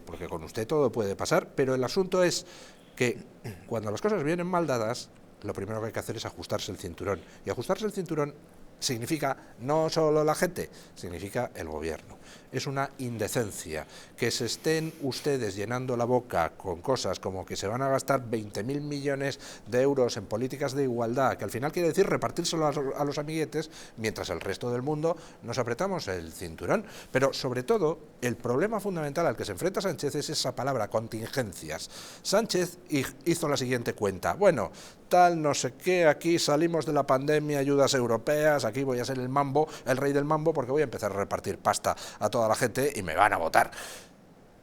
porque con usted todo puede pasar, pero el asunto es que cuando las cosas vienen mal dadas, lo primero que hay que hacer es ajustarse el cinturón, y ajustarse el cinturón significa no solo la gente, significa el gobierno. Es una indecencia que se estén ustedes llenando la boca con cosas como que se van a gastar 20.000 millones de euros en políticas de igualdad, que al final quiere decir repartírselo a los amiguetes, mientras el resto del mundo nos apretamos el cinturón. Pero sobre todo, el problema fundamental al que se enfrenta Sánchez es esa palabra, contingencias. Sánchez hizo la siguiente cuenta, bueno, tal, no sé qué, aquí salimos de la pandemia, ayudas europeas, aquí voy a ser el mambo, el rey del mambo, porque voy a empezar a repartir pasta a toda la gente y me van a votar.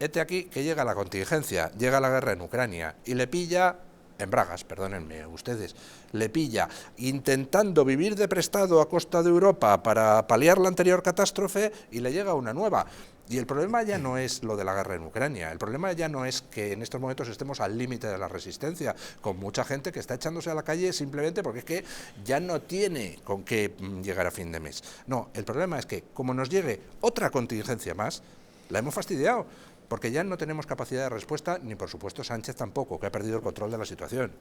Hete aquí que llega la contingencia, llega la guerra en Ucrania y le pilla en bragas, perdónenme ustedes, le pilla intentando vivir de prestado a costa de Europa para paliar la anterior catástrofe y le llega una nueva. Y el problema ya no es lo de la guerra en Ucrania, el problema ya no es que en estos momentos estemos al límite de la resistencia, con mucha gente que está echándose a la calle simplemente porque es que ya no tiene con qué llegar a fin de mes. No, el problema es que como nos llegue otra contingencia más, la hemos fastidiado, porque ya no tenemos capacidad de respuesta, ni por supuesto Sánchez tampoco, que ha perdido el control de la situación.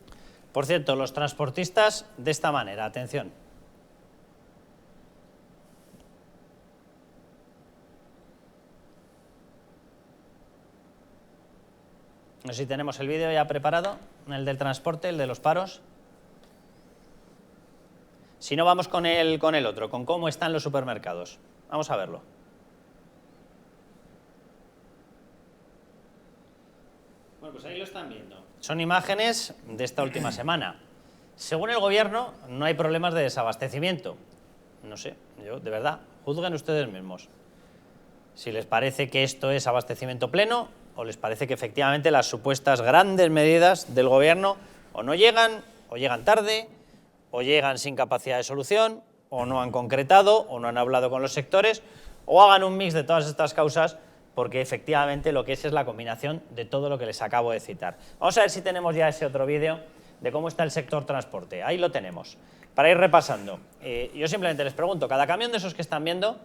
Por cierto, los transportistas de esta manera, atención. No sé si tenemos el vídeo ya preparado, el del transporte, el de los paros. Si no, vamos con el otro, con cómo están los supermercados. Vamos a verlo. Bueno, pues ahí lo están viendo. Son imágenes de esta última semana. Según el gobierno, no hay problemas de desabastecimiento. No sé, yo, de verdad, juzguen ustedes mismos. Si les parece que esto es abastecimiento pleno o les parece que efectivamente las supuestas grandes medidas del gobierno o no llegan, o llegan tarde, o llegan sin capacidad de solución, o no han concretado, o no han hablado con los sectores, o hagan un mix de todas estas causas, porque efectivamente lo que es la combinación de todo lo que les acabo de citar. Vamos a ver si tenemos ya ese otro vídeo de cómo está el sector transporte. Ahí lo tenemos. Para ir repasando, yo simplemente les pregunto, cada camión de esos que están viendo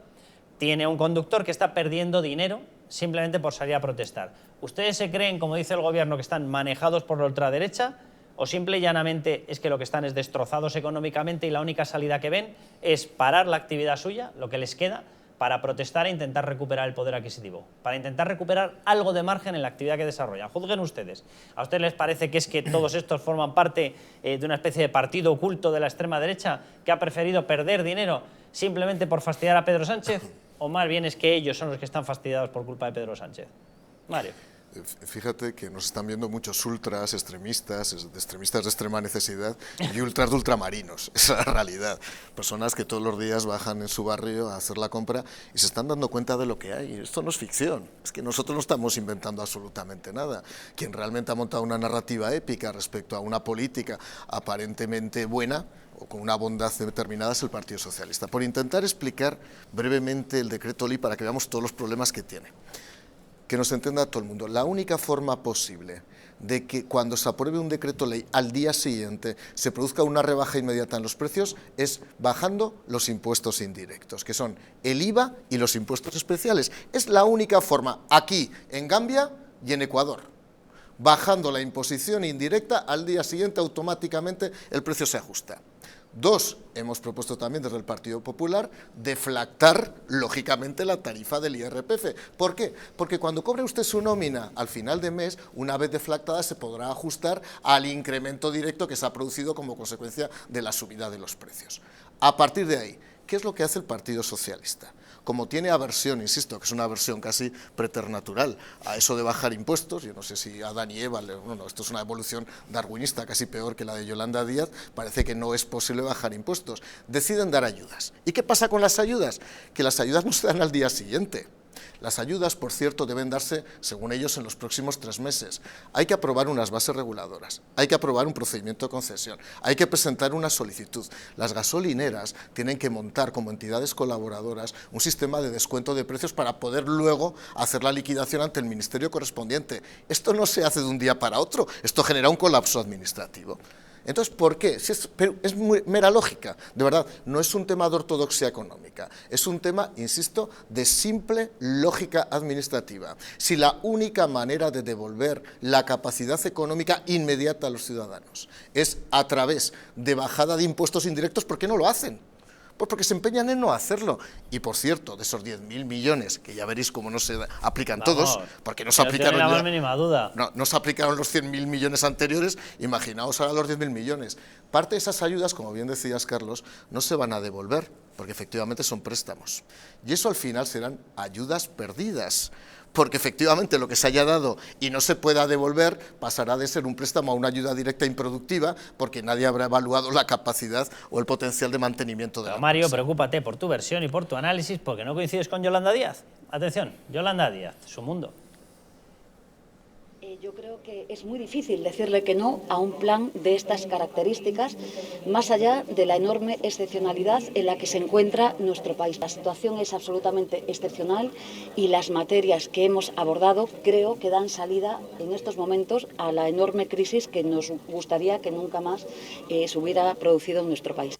tiene un conductor que está perdiendo dinero simplemente por salir a protestar. ¿Ustedes se creen, como dice el gobierno, que están manejados por la ultraderecha o simple y llanamente es que lo que están es destrozados económicamente y la única salida que ven es parar la actividad suya, lo que les queda, para protestar e intentar recuperar el poder adquisitivo, para intentar recuperar algo de margen en la actividad que desarrollan? Juzguen ustedes. ¿A ustedes les parece que es que todos estos forman parte de una especie de partido oculto de la extrema derecha que ha preferido perder dinero simplemente por fastidiar a Pedro Sánchez? ¿O más bien es que ellos son los que están fastidiados por culpa de Pedro Sánchez? Mario. Fíjate que nos están viendo muchos ultras, extremistas de extrema necesidad y ultras de ultramarinos, esa es la realidad. Personas que todos los días bajan en su barrio a hacer la compra y se están dando cuenta de lo que hay. Esto no es ficción, es que nosotros no estamos inventando absolutamente nada. Quien realmente ha montado una narrativa épica respecto a una política aparentemente buena o con una bondad determinada es el Partido Socialista. Por intentar explicar brevemente el decreto ley para que veamos todos los problemas que tiene. Que nos entienda todo el mundo. La única forma posible de que cuando se apruebe un decreto ley al día siguiente se produzca una rebaja inmediata en los precios es bajando los impuestos indirectos, que son el IVA y los impuestos especiales. Es la única forma aquí, en Gambia y en Ecuador. Bajando la imposición indirecta, al día siguiente automáticamente el precio se ajusta. Dos, hemos propuesto también desde el Partido Popular deflactar, lógicamente, la tarifa del IRPF. ¿Por qué? Porque cuando cobre usted su nómina al final de mes, una vez deflactada se podrá ajustar al incremento directo que se ha producido como consecuencia de la subida de los precios. A partir de ahí, ¿qué es lo que hace el Partido Socialista? Como tiene aversión, insisto, que es una aversión casi preternatural a eso de bajar impuestos, yo no sé si Adán y Eva, bueno, esto es una evolución darwinista casi peor que la de Yolanda Díaz, parece que no es posible bajar impuestos, deciden dar ayudas. ¿Y qué pasa con las ayudas? Que las ayudas no se dan al día siguiente. Las ayudas, por cierto, deben darse, según ellos, en los próximos 3 meses. Hay que aprobar unas bases reguladoras, hay que aprobar un procedimiento de concesión, hay que presentar una solicitud. Las gasolineras tienen que montar como entidades colaboradoras un sistema de descuento de precios para poder luego hacer la liquidación ante el ministerio correspondiente. Esto no se hace de un día para otro, esto genera un colapso administrativo. Entonces, ¿por qué? Si es muy mera lógica, de verdad, no es un tema de ortodoxia económica, es un tema, insisto, de simple lógica administrativa. Si la única manera de devolver la capacidad económica inmediata a los ciudadanos es a través de bajada de impuestos indirectos, ¿por qué no lo hacen? Pues porque se empeñan en no hacerlo. Y por cierto, de esos 10.000 millones, que ya veréis cómo no se aplican todos, porque no se aplicaron, no tiene la más mínima duda. No se aplicaron los 100.000 millones anteriores, imaginaos ahora los 10.000 millones. Parte de esas ayudas, como bien decías, Carlos, no se van a devolver, porque efectivamente son préstamos. Y eso al final serán ayudas perdidas, porque efectivamente lo que se haya dado y no se pueda devolver pasará de ser un préstamo a una ayuda directa improductiva, porque nadie habrá evaluado la capacidad o el potencial de mantenimiento de la Mario, empresa. preocúpate por tu versión y por tu análisis, porque no coincides con Yolanda Díaz. Atención, Yolanda Díaz, Su Mundo. Yo creo que es muy difícil decirle que no a un plan de estas características, más allá de la enorme excepcionalidad en la que se encuentra nuestro país. La situación es absolutamente excepcional y las materias que hemos abordado creo que dan salida en estos momentos a la enorme crisis que nos gustaría que nunca más se hubiera producido en nuestro país.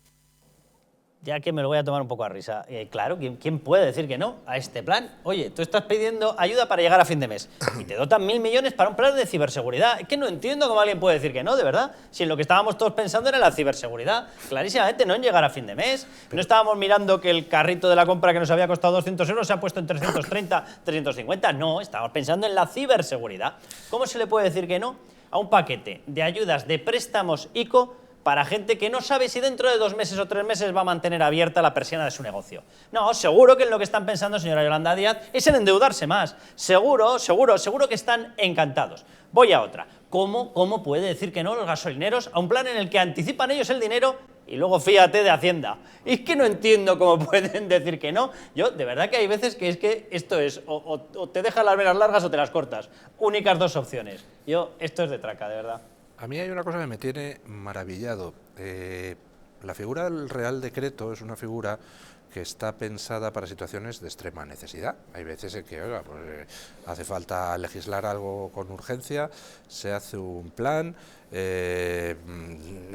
Ya que me lo voy a tomar un poco a risa. Claro, ¿quién puede decir que no a este plan? Oye, tú estás pidiendo ayuda para llegar a fin de mes y te dotan 1.000 millones para un plan de ciberseguridad. Es que no entiendo cómo alguien puede decir que no, de verdad. Si en lo que estábamos todos pensando era la ciberseguridad. Clarísimamente, no en llegar a fin de mes. No estábamos mirando que el carrito de la compra que nos había costado 200 euros se ha puesto en 330, 350. No, estábamos pensando en la ciberseguridad. ¿Cómo se le puede decir que no a un paquete de ayudas de préstamos ICO para gente que no sabe si dentro de 2 meses o 3 meses va a mantener abierta la persiana de su negocio? No, seguro que en lo que están pensando, señora Yolanda Díaz, es en endeudarse más. Seguro que están encantados. Voy a otra. ¿Cómo puede decir que no los gasolineros a un plan en el que anticipan ellos el dinero y luego fíjate de Hacienda? Es que no entiendo cómo pueden decir que no. Yo, de verdad que hay veces que es que esto es o te dejas las velas largas o te las cortas. Únicas 2 opciones. Esto es de traca, de verdad. A mí hay una cosa que me tiene maravillado. La figura del Real Decreto es una figura que está pensada para situaciones de extrema necesidad. Hay veces en que hace falta legislar algo con urgencia, se hace un plan de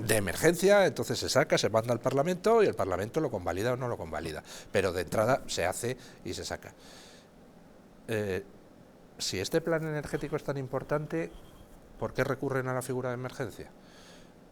emergencia, entonces se saca, se manda al Parlamento y el Parlamento lo convalida o no lo convalida. Pero de entrada se hace y se saca. Si este plan energético es tan importante, ¿por qué recurren a la figura de emergencia?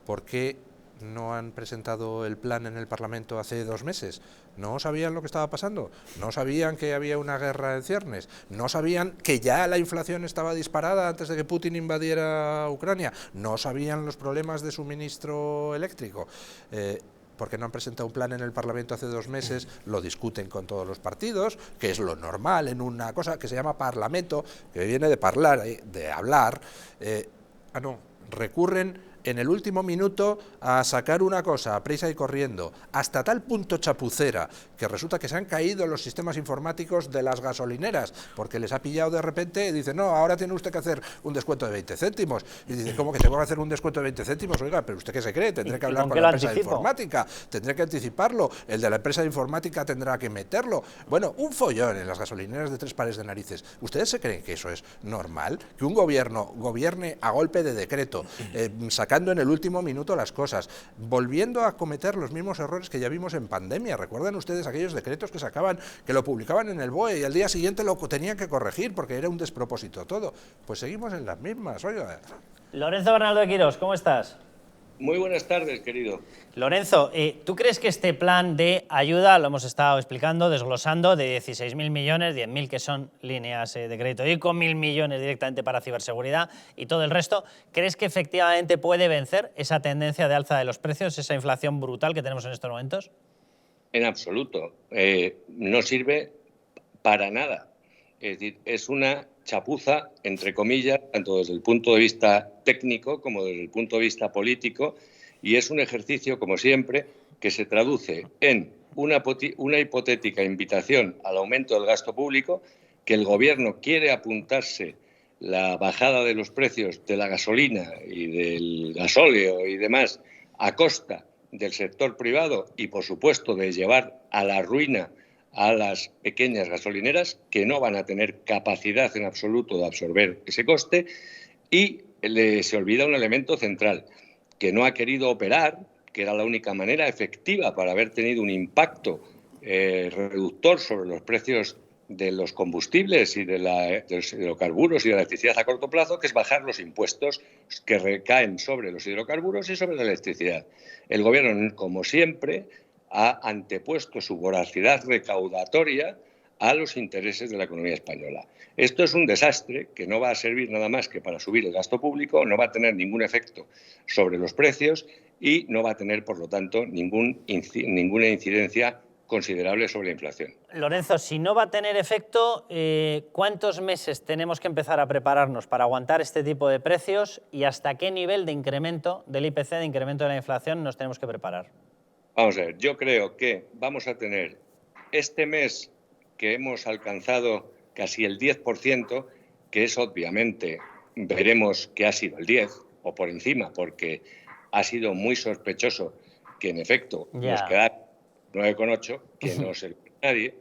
¿Por qué no han presentado el plan en el Parlamento hace 2 meses? ¿No sabían lo que estaba pasando? ¿No sabían que había una guerra en ciernes? ¿No sabían que ya la inflación estaba disparada antes de que Putin invadiera Ucrania? ¿No sabían los problemas de suministro eléctrico? ¿Por qué no han presentado un plan en el Parlamento hace 2 meses? Lo discuten con todos los partidos, que es lo normal en una cosa que se llama Parlamento, que viene de hablar. No, recurren en el último minuto a sacar una cosa a prisa y corriendo, hasta tal punto chapucera que resulta que se han caído los sistemas informáticos de las gasolineras, porque les ha pillado de repente y dicen, no, ahora tiene usted que hacer un descuento de 20 céntimos. Y dice, ¿cómo que tengo que hacer un descuento de 20 céntimos? Oiga, ¿pero usted qué se cree? Tendré que hablar con la empresa de informática, tendré que anticiparlo, el de la empresa de informática tendrá que meterlo. Bueno, un follón en las gasolineras de 3 pares de narices. ¿Ustedes se creen que eso es normal? Que un gobierno gobierne a golpe de decreto, sacando en el último minuto las cosas, volviendo a cometer los mismos errores que ya vimos en pandemia. ¿Recuerdan ustedes aquellos decretos que sacaban, que lo publicaban en el BOE y al día siguiente lo tenían que corregir porque era un despropósito todo? Pues seguimos en las mismas, oiga. Lorenzo Bernaldo de Quirós, ¿cómo estás? Muy buenas tardes, querido. Lorenzo, ¿tú crees que este plan de ayuda, lo hemos estado explicando, desglosando, de 16.000 millones, 10.000 que son líneas de crédito ICO, 1.000 millones directamente para ciberseguridad y todo el resto, crees que efectivamente puede vencer esa tendencia de alza de los precios, esa inflación brutal que tenemos en estos momentos? En absoluto. No sirve para nada. Es decir, es una chapuza, entre comillas, tanto desde el punto de vista técnico como desde el punto de vista político, y es un ejercicio, como siempre, que se traduce en una hipotética invitación al aumento del gasto público que el Gobierno quiere apuntarse la bajada de los precios de la gasolina y del gasóleo y demás a costa del sector privado y, por supuesto, de llevar a la ruina a las pequeñas gasolineras, que no van a tener capacidad en absoluto de absorber ese coste, y se olvida un elemento central, que no ha querido operar, que era la única manera efectiva para haber tenido un impacto reductor sobre los precios de los combustibles y de los hidrocarburos y de la electricidad a corto plazo, que es bajar los impuestos que recaen sobre los hidrocarburos y sobre la electricidad. El Gobierno, como siempre, ha antepuesto su voracidad recaudatoria a los intereses de la economía española. Esto es un desastre que no va a servir nada más que para subir el gasto público, no va a tener ningún efecto sobre los precios y no va a tener, por lo tanto, ninguna incidencia considerable sobre la inflación. Lorenzo, si no va a tener efecto, ¿cuántos meses tenemos que empezar a prepararnos para aguantar este tipo de precios y hasta qué nivel de incremento del IPC, de incremento de la inflación, nos tenemos que preparar? Vamos a ver, yo creo que vamos a tener este mes que hemos alcanzado casi el 10%, que es obviamente, veremos que ha sido el 10% o por encima, porque ha sido muy sospechoso que en efecto nos queda 9,8, que no se lo ve a nadie.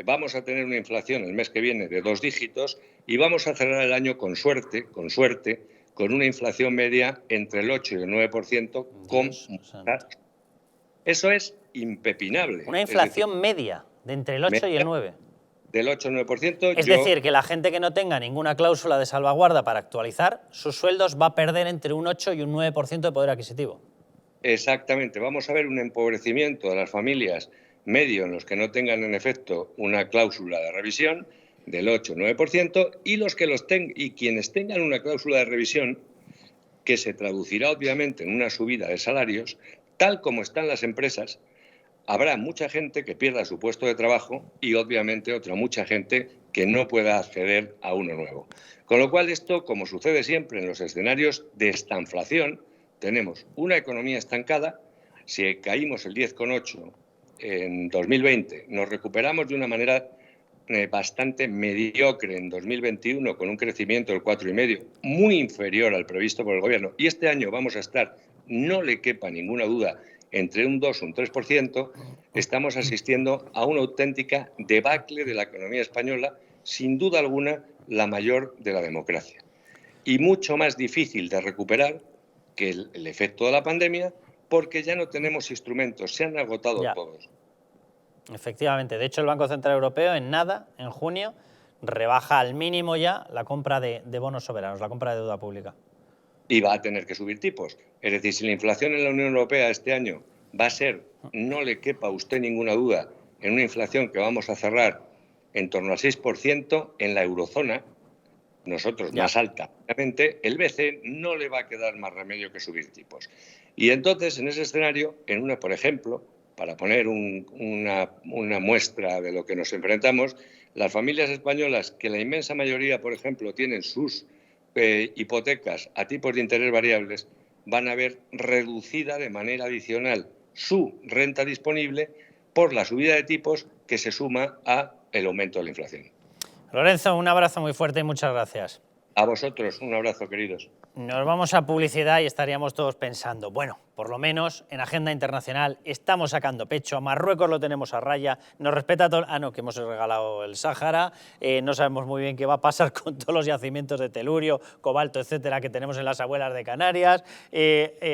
Vamos a tener una inflación el mes que viene de 2 dígitos y vamos a cerrar el año con suerte, con una inflación media entre el 8 y el 9%. Eso es impepinable. Una inflación media de entre el 8 y el 9. Del 8 al 9%. Es decir, que la gente que no tenga ninguna cláusula de salvaguarda para actualizar sus sueldos va a perder entre un 8 y un 9% de poder adquisitivo. Exactamente. Vamos a ver un empobrecimiento de las familias medio en los que no tengan en efecto una cláusula de revisión del 8 o 9% y quienes tengan una cláusula de revisión que se traducirá obviamente en una subida de salarios, tal como están las empresas. Habrá mucha gente que pierda su puesto de trabajo y obviamente mucha gente que no pueda acceder a uno nuevo. Con lo cual esto, como sucede siempre en los escenarios de estanflación, tenemos una economía estancada. Si caímos el 10,8 en 2020, nos recuperamos de una manera bastante mediocre en 2021 con un crecimiento del 4,5, muy inferior al previsto por el Gobierno. Y este año vamos a estar, no le quepa ninguna duda, entre un 2 y un 3%, estamos asistiendo a una auténtica debacle de la economía española, sin duda alguna la mayor de la democracia. Y mucho más difícil de recuperar que el efecto de la pandemia, porque ya no tenemos instrumentos, se han agotado todos. Efectivamente. De hecho, el Banco Central Europeo en junio, rebaja al mínimo ya la compra de bonos soberanos, la compra de deuda pública. Y va a tener que subir tipos. Es decir, si la inflación en la Unión Europea este año va a ser, no le quepa a usted ninguna duda, en una inflación que vamos a cerrar en torno al 6% en la eurozona, nosotros más alta, obviamente, el BCE no le va a quedar más remedio que subir tipos. Y entonces, en ese escenario, por ejemplo, para poner una muestra de lo que nos enfrentamos, las familias españolas, que la inmensa mayoría, por ejemplo, tienen sus hipotecas a tipos de interés variables, van a ver reducida de manera adicional su renta disponible por la subida de tipos que se suma al aumento de la inflación. Lorenzo, un abrazo muy fuerte y muchas gracias. A vosotros, un abrazo, queridos. Nos vamos a publicidad y estaríamos todos pensando, bueno, por lo menos en agenda internacional estamos sacando pecho, a Marruecos lo tenemos a raya, nos respeta todo, que hemos regalado el Sáhara, no sabemos muy bien qué va a pasar con todos los yacimientos de telurio, cobalto, etcétera, que tenemos en las abuelas de Canarias,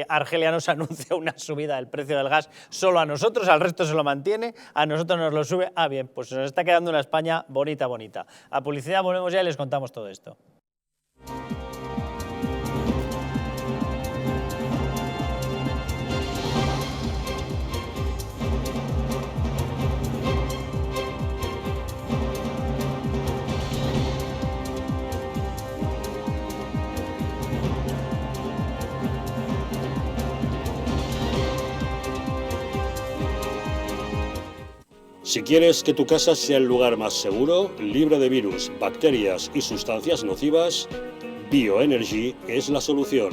Argelia nos anuncia una subida del precio del gas solo a nosotros, al resto se lo mantiene, a nosotros nos lo sube, bien, pues nos está quedando una España bonita, bonita. A publicidad volvemos ya y les contamos todo esto. Si quieres que tu casa sea el lugar más seguro, libre de virus, bacterias y sustancias nocivas, Bioenergy es la solución.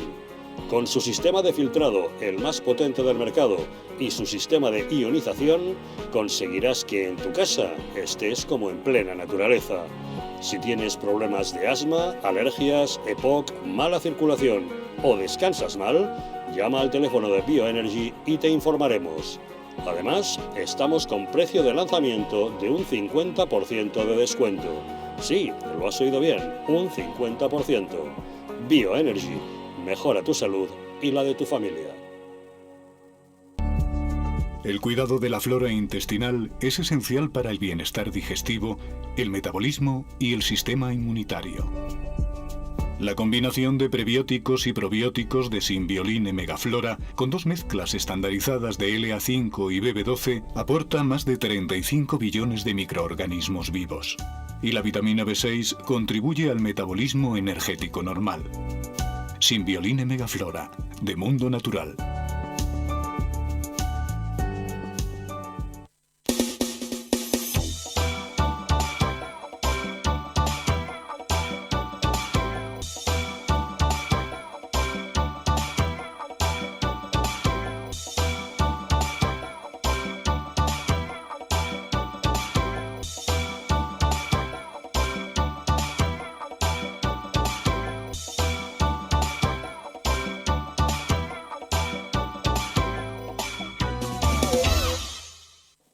Con su sistema de filtrado, el más potente del mercado, y su sistema de ionización, conseguirás que en tu casa estés como en plena naturaleza. Si tienes problemas de asma, alergias, EPOC, mala circulación o descansas mal, llama al teléfono de Bioenergy y te informaremos. Además, estamos con precio de lanzamiento de un 50% de descuento. Sí, lo has oído bien, un 50%. Bioenergy, mejora tu salud y la de tu familia. El cuidado de la flora intestinal es esencial para el bienestar digestivo, el metabolismo y el sistema inmunitario. La combinación de prebióticos y probióticos de Symbioline Megaflora, con 2 mezclas estandarizadas de LA5 y BB12, aporta más de 35 billones de microorganismos vivos. Y la vitamina B6 contribuye al metabolismo energético normal. Symbioline Megaflora, de Mundo Natural.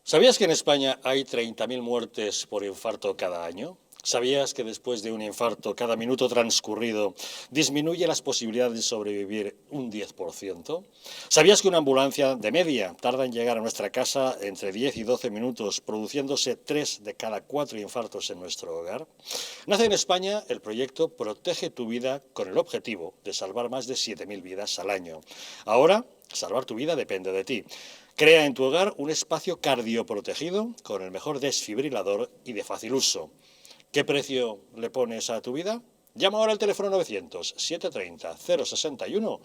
¿Sabías que en España hay 30.000 muertes por infarto cada año? ¿Sabías que después de un infarto, cada minuto transcurrido disminuye las posibilidades de sobrevivir un 10%? ¿Sabías que una ambulancia de media tarda en llegar a nuestra casa entre 10 y 12 minutos, produciéndose 3 de cada 4 infartos en nuestro hogar? Nace en España el proyecto Protege tu Vida con el objetivo de salvar más de 7.000 vidas al año. Ahora, salvar tu vida depende de ti. Crea en tu hogar un espacio cardioprotegido con el mejor desfibrilador y de fácil uso. ¿Qué precio le pones a tu vida? Llama ahora al teléfono 900-730-061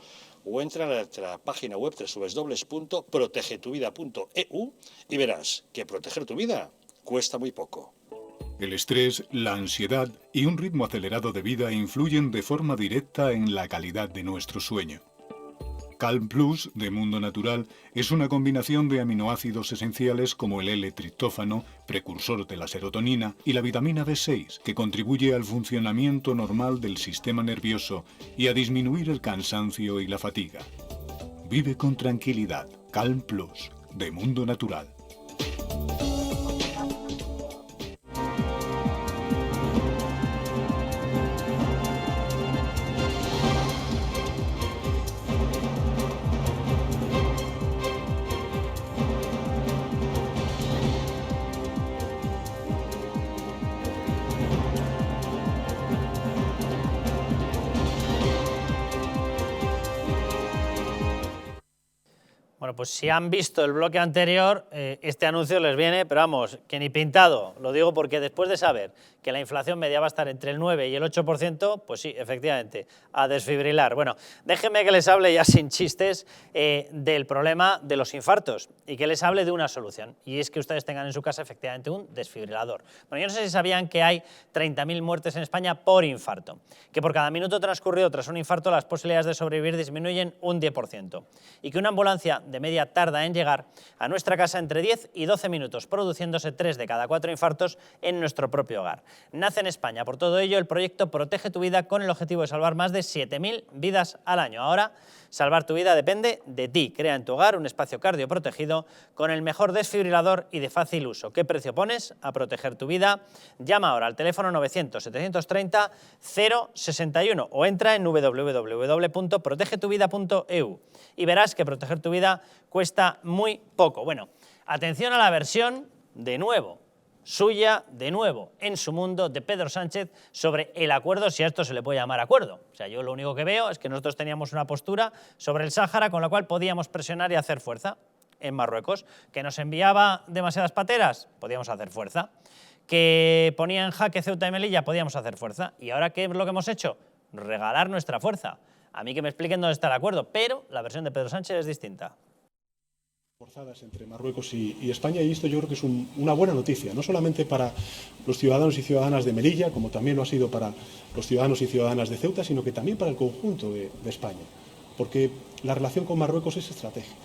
o entra a nuestra página web www.protegetuvida.eu y verás que proteger tu vida cuesta muy poco. El estrés, la ansiedad y un ritmo acelerado de vida influyen de forma directa en la calidad de nuestro sueño. Calm Plus, de Mundo Natural, es una combinación de aminoácidos esenciales como el L-triptófano, precursor de la serotonina, y la vitamina B6, que contribuye al funcionamiento normal del sistema nervioso y a disminuir el cansancio y la fatiga. Vive con tranquilidad. Calm Plus, de Mundo Natural. Bueno, pues si han visto el bloque anterior, este anuncio les viene, pero vamos, que ni pintado. Lo digo porque después de saber que la inflación media va a estar entre el 9 y el 8%, pues sí, efectivamente, a desfibrilar. Bueno, déjenme que les hable ya sin chistes del problema de los infartos y que les hable de una solución. Y es que ustedes tengan en su casa efectivamente un desfibrilador. Bueno, yo no sé si sabían que hay 30.000 muertes en España por infarto, que por cada minuto transcurrido tras un infarto las posibilidades de sobrevivir disminuyen un 10% y que una ambulancia de media tarda en llegar a nuestra casa entre 10 y 12 minutos, produciéndose 3 de cada 4 infartos en nuestro propio hogar. Nace en España, por todo ello, el proyecto Protege tu Vida con el objetivo de salvar más de 7.000 vidas al año. Ahora, salvar tu vida depende de ti. Crea en tu hogar un espacio cardioprotegido con el mejor desfibrilador y de fácil uso. ¿Qué precio pones a proteger tu vida? Llama ahora al teléfono 900-730-061 o entra en www.protegetuvida.eu y verás que proteger tu vida cuesta muy poco. Bueno, atención a la versión, de nuevo, suya, de nuevo, en su mundo, de Pedro Sánchez, sobre el acuerdo, si a esto se le puede llamar acuerdo. O sea, yo lo único que veo es que nosotros teníamos una postura sobre el Sáhara con la cual podíamos presionar y hacer fuerza en Marruecos. ¿Que nos enviaba demasiadas pateras? Podíamos hacer fuerza. ¿Que ponía en jaque Ceuta y Melilla? Podíamos hacer fuerza. ¿Y ahora qué es lo que hemos hecho? Regalar nuestra fuerza. A mí que me expliquen dónde está el acuerdo, pero la versión de Pedro Sánchez es distinta. Forzadas entre Marruecos y España, y esto yo creo que es una buena noticia, no solamente para los ciudadanos y ciudadanas de Melilla, como también lo ha sido para los ciudadanos y ciudadanas de Ceuta, sino que también para el conjunto de España, porque la relación con Marruecos es estratégica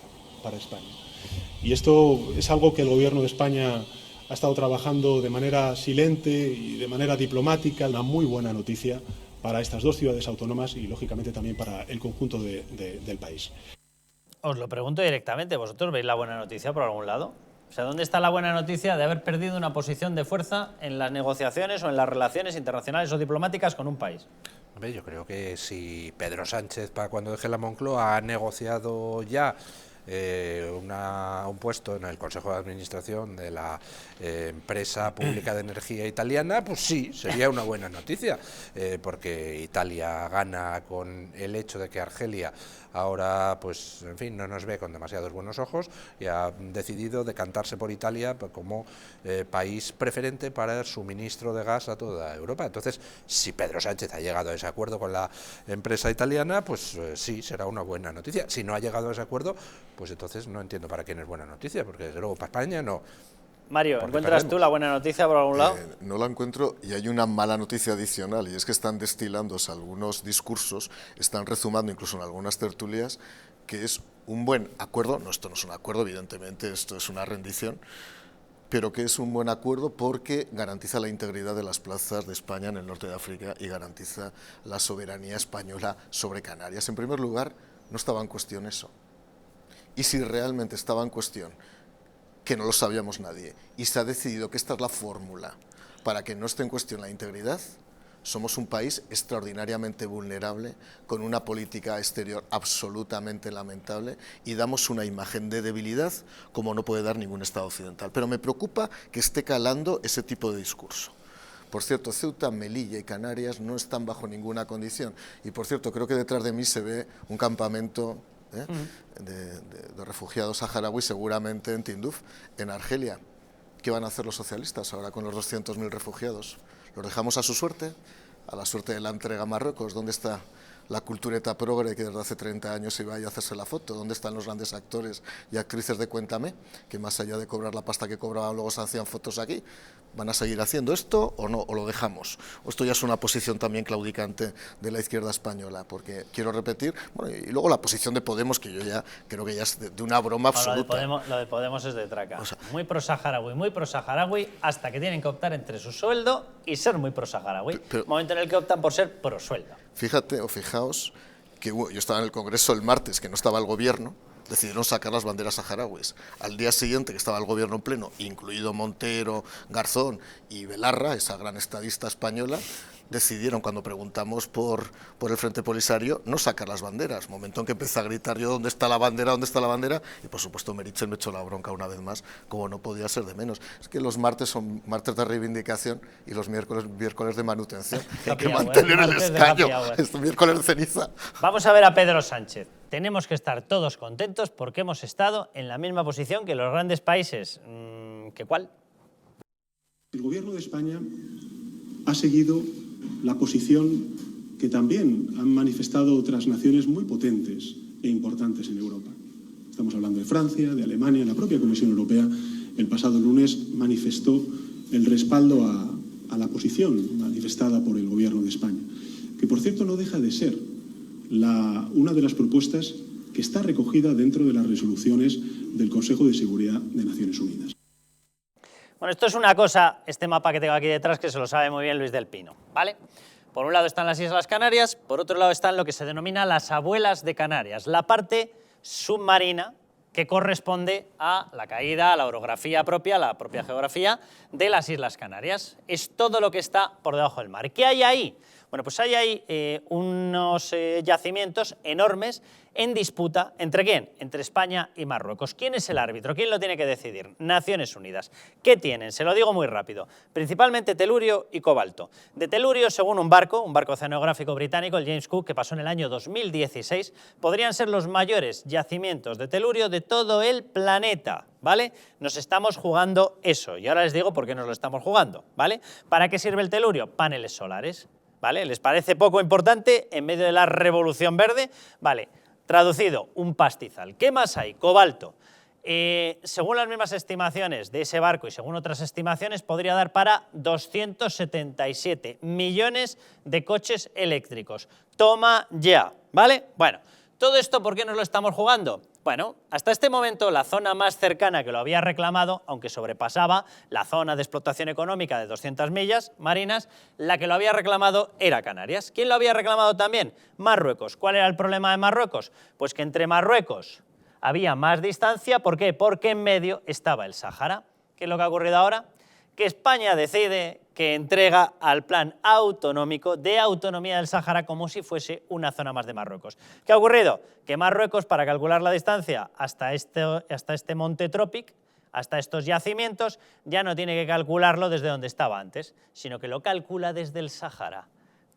para España. Y esto es algo que el Gobierno de España ha estado trabajando de manera silente y de manera diplomática. Una muy buena noticia para estas dos ciudades autónomas y, lógicamente, también para el conjunto del país. Os lo pregunto directamente, ¿vosotros veis la buena noticia por algún lado? O sea, ¿dónde está la buena noticia de haber perdido una posición de fuerza en las negociaciones o en las relaciones internacionales o diplomáticas con un país? Hombre, yo creo que si Pedro Sánchez, para cuando deje la Moncloa, ha negociado ya un puesto en el Consejo de Administración de la empresa pública de energía italiana, pues sí, sería una buena noticia, porque Italia gana con el hecho de que Argelia ahora, pues, en fin, no nos ve con demasiados buenos ojos y ha decidido decantarse por Italia como país preferente para el suministro de gas a toda Europa. Entonces, si Pedro Sánchez ha llegado a ese acuerdo con la empresa italiana, pues sí, será una buena noticia. Si no ha llegado a ese acuerdo, pues entonces no entiendo para quién es buena noticia, porque desde luego para España no. Mario, ¿encuentras tú la buena noticia por algún lado? No la encuentro, y hay una mala noticia adicional, y es que están destilándose algunos discursos, están rezumando incluso en algunas tertulias, que es un buen acuerdo. No, esto no es un acuerdo, evidentemente, esto es una rendición, pero que es un buen acuerdo porque garantiza la integridad de las plazas de España en el norte de África y garantiza la soberanía española sobre Canarias. En primer lugar, no estaba en cuestión eso. Y si realmente estaba en cuestión, que no lo sabíamos nadie, y se ha decidido que esta es la fórmula para que no esté en cuestión la integridad, somos un país extraordinariamente vulnerable, con una política exterior absolutamente lamentable, y damos una imagen de debilidad como no puede dar ningún Estado occidental. Pero me preocupa que esté calando ese tipo de discurso. Por cierto, Ceuta, Melilla y Canarias no están bajo ninguna condición. Y por cierto, creo que detrás de mí se ve un campamento de refugiados saharauis, seguramente en Tinduf, en Argelia. ¿Qué van a hacer los socialistas ahora con los 200.000 refugiados? ¿Los dejamos a su suerte? ¿A la suerte de la entrega a Marruecos? ¿Dónde está la cultureta progre que desde hace 30 años iba a hacerse la foto? ¿Dónde están los grandes actores y actrices de Cuéntame, que más allá de cobrar la pasta que cobraban luego se hacían fotos aquí? ¿Van a seguir haciendo esto o no? ¿O lo dejamos? ¿O esto ya es una posición también claudicante de la izquierda española? Porque quiero repetir, bueno, y luego la posición de Podemos, que yo ya creo que ya es de una broma absoluta. Lo de Podemos es de traca. O sea, muy pro-saharaui, hasta que tienen que optar entre su sueldo y ser muy pro-saharaui. Momento en el que optan por ser pro-sueldo. Fíjate o fijaos que yo estaba en el Congreso el martes, que no estaba el gobierno, decidieron sacar las banderas saharauis. Al día siguiente, que estaba el gobierno en pleno, incluido Montero, Garzón y Belarra, esa gran estadista española, decidieron, cuando preguntamos por el Frente Polisario, no sacar las banderas. Momento en que empecé a gritar yo, ¿dónde está la bandera? ¿Dónde está la bandera? Y por supuesto Meritxell me echó la bronca una vez más, como no podía ser de menos. Es que los martes son martes de reivindicación y los miércoles de manutención. Hay que mantener el escaño. Es miércoles de ceniza. Vamos a ver a Pedro Sánchez. Tenemos que estar todos contentos porque hemos estado en la misma posición que los grandes países. ¿Qué cuál? El Gobierno de España ha seguido la posición que también han manifestado otras naciones muy potentes e importantes en Europa. Estamos hablando de Francia, de Alemania. La propia Comisión Europea el pasado lunes manifestó el respaldo a la posición manifestada por el Gobierno de España, que por cierto no deja de ser una de las propuestas que está recogida dentro de las resoluciones del Consejo de Seguridad de Naciones Unidas. Bueno, esto es una cosa, este mapa que tengo aquí detrás, que se lo sabe muy bien Luis del Pino, ¿vale? Por un lado están las Islas Canarias, por otro lado están lo que se denomina las abuelas de Canarias, la parte submarina que corresponde a la caída, a la orografía propia, a la propia geografía de las Islas Canarias. Es todo lo que está por debajo del mar. ¿Qué hay ahí? Bueno, pues hay ahí unos yacimientos enormes en disputa. ¿Entre quién? Entre España y Marruecos. ¿Quién es el árbitro? ¿Quién lo tiene que decidir? Naciones Unidas. ¿Qué tienen? Se lo digo muy rápido. Principalmente telurio y cobalto. De telurio, según un barco oceanográfico británico, el James Cook, que pasó en el año 2016, podrían ser los mayores yacimientos de telurio de todo el planeta, ¿vale? Nos estamos jugando eso. Y ahora les digo por qué nos lo estamos jugando, ¿vale? ¿Para qué sirve el telurio? Paneles solares, ¿vale? ¿Les parece poco importante en medio de la revolución verde? Vale. Traducido, un pastizal. ¿Qué más hay? Cobalto. Según las mismas estimaciones de ese barco y según otras estimaciones, podría dar para 277 millones de coches eléctricos. Toma ya, ¿vale? Bueno, ¿todo esto por qué nos lo estamos jugando? Bueno, hasta este momento la zona más cercana que lo había reclamado, aunque sobrepasaba la zona de explotación económica de 200 millas marinas, la que lo había reclamado era Canarias. ¿Quién lo había reclamado también? Marruecos. ¿Cuál era el problema de Marruecos? Pues que entre Marruecos había más distancia. ¿Por qué? Porque en medio estaba el Sáhara. ¿Qué es lo que ha ocurrido ahora? Que España decide que entrega al plan autonómico de autonomía del Sáhara como si fuese una zona más de Marruecos. ¿Qué ha ocurrido? Que Marruecos, para calcular la distancia hasta este monte Tropic, hasta estos yacimientos, ya no tiene que calcularlo desde donde estaba antes, sino que lo calcula desde el Sáhara.